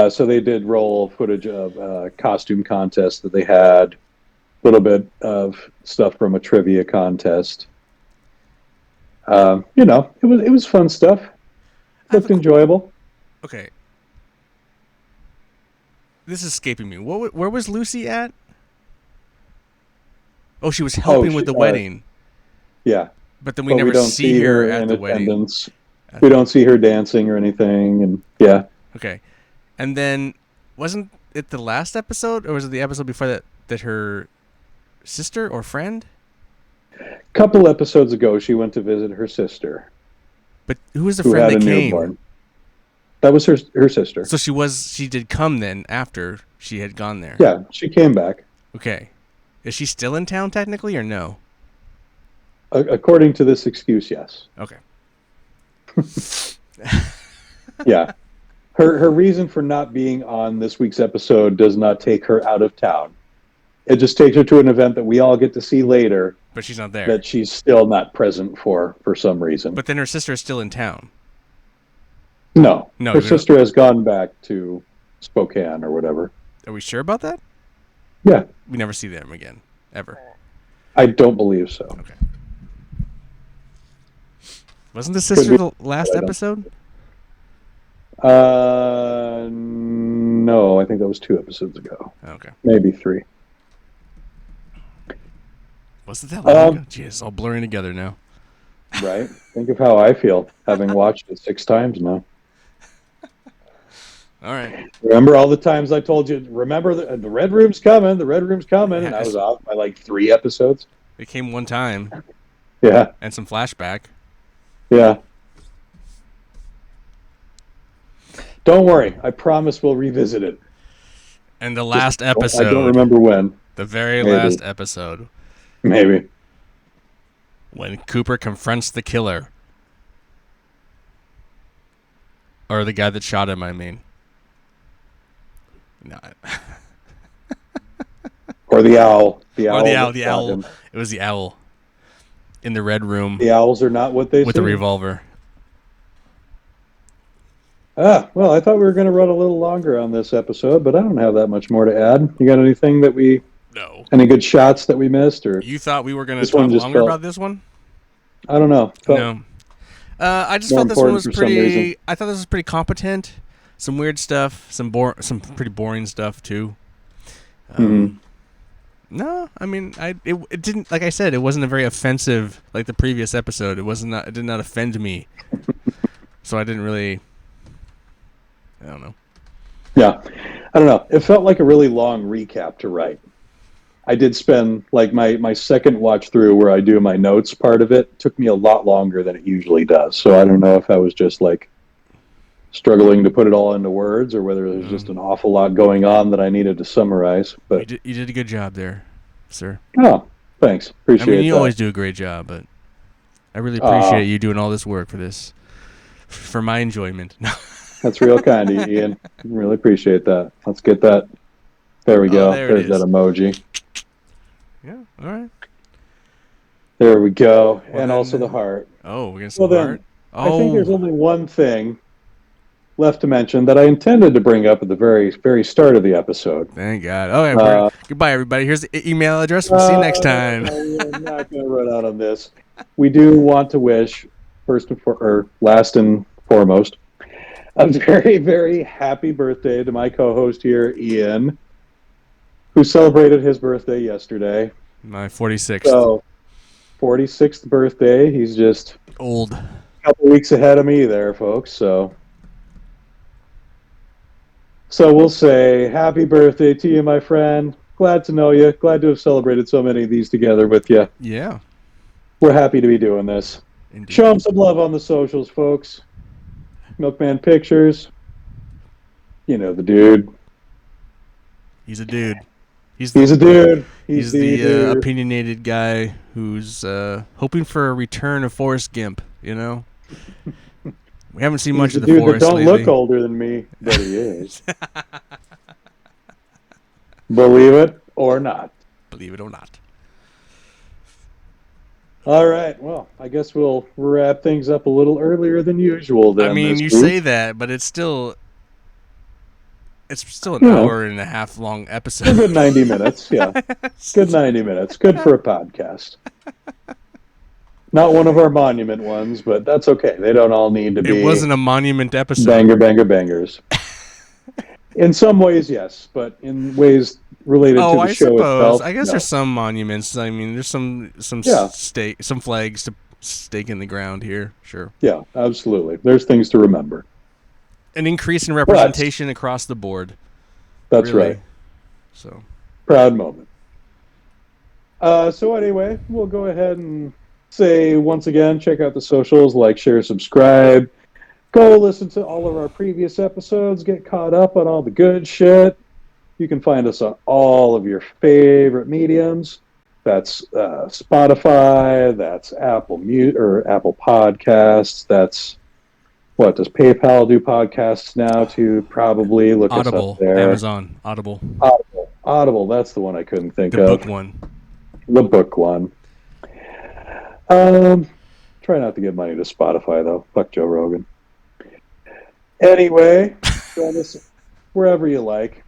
So they did roll footage of a costume contest that they had, a little bit of stuff from a trivia contest. It was fun stuff. Looked enjoyable. Okay. This is escaping me. Where was Lucy at? Oh, she was helping with the wedding. Yeah. But then we never don't see her at in the wedding. Attendance. We don't see her dancing or anything, and yeah. Okay. And then, wasn't it the last episode, or was it the episode before that her sister or friend? A couple episodes ago, she went to visit her sister. But who was the friend that came? Newborn. That was her sister. So she did come then after she had gone there. Yeah, she came back. Okay. Is she still in town technically or no? According to this excuse, yes. Okay. Yeah. Her reason for not being on this week's episode does not take her out of town. It just takes her to an event that we all get to see later. But she's not there. That she's still not present for some reason. But then her sister is still in town. No, her sister has gone back to Spokane or whatever. Are we sure about that? Yeah. We never see them again, ever. I don't believe so. Okay. Wasn't the sister the last episode? No, I think that was 2 episodes ago. Okay. Maybe 3. Wasn't that long ago? Gee, it's all blurring together now. Right? Think of how I feel, having watched it 6 times now. All right. Remember all the times I told you, remember the Red Room's coming, the Red Room's coming, and I was off by like 3 episodes? It came one time. Yeah. And some flashback. Yeah. Don't worry. I promise we'll revisit it. And the last episode. I don't remember when. The very last episode. Maybe. When Cooper confronts the killer. Or the guy that shot him, I mean. No. Or the owl. The Or owl. the owl. that The got owl. him. It was the owl in the red room The owls are not what they with seem. the revolver. Well, I thought we were going to run a little longer on this episode, but I don't have that much more to add. You got anything No. any good shots that we missed, or You thought we were going to This one talk just longer felt- about this one? I don't know. No. I just more felt this one important was for some reason. pretty. I thought this was pretty competent. Some weird stuff. Some pretty boring stuff too. Mhm. No, I mean, it didn't. Like I said, it wasn't a very offensive like the previous episode. It did not offend me. So I didn't really. I don't know. Yeah, I don't know. It felt like a really long recap to write. I did spend like my second watch through where I do my notes part of it took me a lot longer than it usually does. So I don't know if I was just like struggling to put it all into words or whether there's just an awful lot going on that I needed to summarize. But You did a good job there, sir. oh, thanks. Appreciate I mean, you that. always do a great job, but I really appreciate you doing all this work for my enjoyment. That's real kind of you, Ian. Really appreciate that. Let's get that. There we go. there it There's that is. emoji. Yeah. All right. There we go. Well, and then, also the heart. Oh, we're gonna Well, some then, heart. I think there's only one thing left to mention that I intended to bring up at the very, very start of the episode. Thank God. All right. Goodbye, everybody. Here's the email address. We'll see you next time. We're not going to run out on this. We do want to wish, last and foremost, a very, very happy birthday to my co-host here, Ian, who celebrated his birthday yesterday. My 46th. So, 46th birthday. He's just Old. a couple weeks ahead of me there, folks. So we'll say happy birthday to you, my friend. Glad to know you. Glad to have celebrated so many of these together with you. Yeah. We're happy to be doing this. Indeed. Show him some love on the socials, folks. Milkman Pictures. You know the dude. He's a dude. He's a dude. He's the dude. opinionated guy who's hoping for a return of Forrest Gimp. You know, we haven't seen much He's of the the dude Forrest that don't lately. look older than me, but he is. Believe it or not. Believe it or not. All right. Well, I guess we'll wrap things up a little earlier than usual. Then I mean, this you week. say that, but it's still an Yeah. hour and a half long A episode. good 90 minutes. Yeah, good 90 minutes. Good for a podcast. Not one of our monument ones, but that's okay. They don't all need to be It wasn't a monument episode. banger bangers. In some ways, yes, but in ways related to the I show suppose. itself, I guess no. there's some monuments. I mean, there's some Yeah. some flags to stake in the ground here. Sure. Yeah, absolutely. There's things to remember. An increase in representation across the board. That's really. right. So. Proud moment. So anyway, we'll go ahead and say once again, check out the socials, like, share, subscribe. Go listen to all of our previous episodes, get caught up on all the good shit. You can find us on all of your favorite mediums. That's Spotify, that's Apple Podcasts, that's what does PayPal do podcasts now too? Probably look Audible, us up there. Amazon, Audible, Audible, that's the one I couldn't think the of. book one. The book one. Try not to give money to Spotify though. Fuck Joe Rogan. Anyway, join us wherever you like.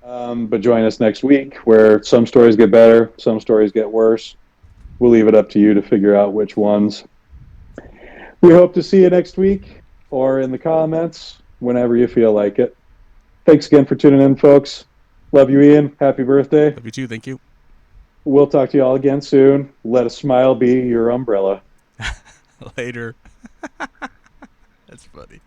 But join us next week where some stories get better, some stories get worse. We'll leave it up to you to figure out which ones. We hope to see you next week or in the comments whenever you feel like it. Thanks again for tuning in, folks. Love you, Ian. Happy birthday. Love you too. Thank you. We'll talk to you all again soon. Let a smile be your umbrella. Later. That's funny.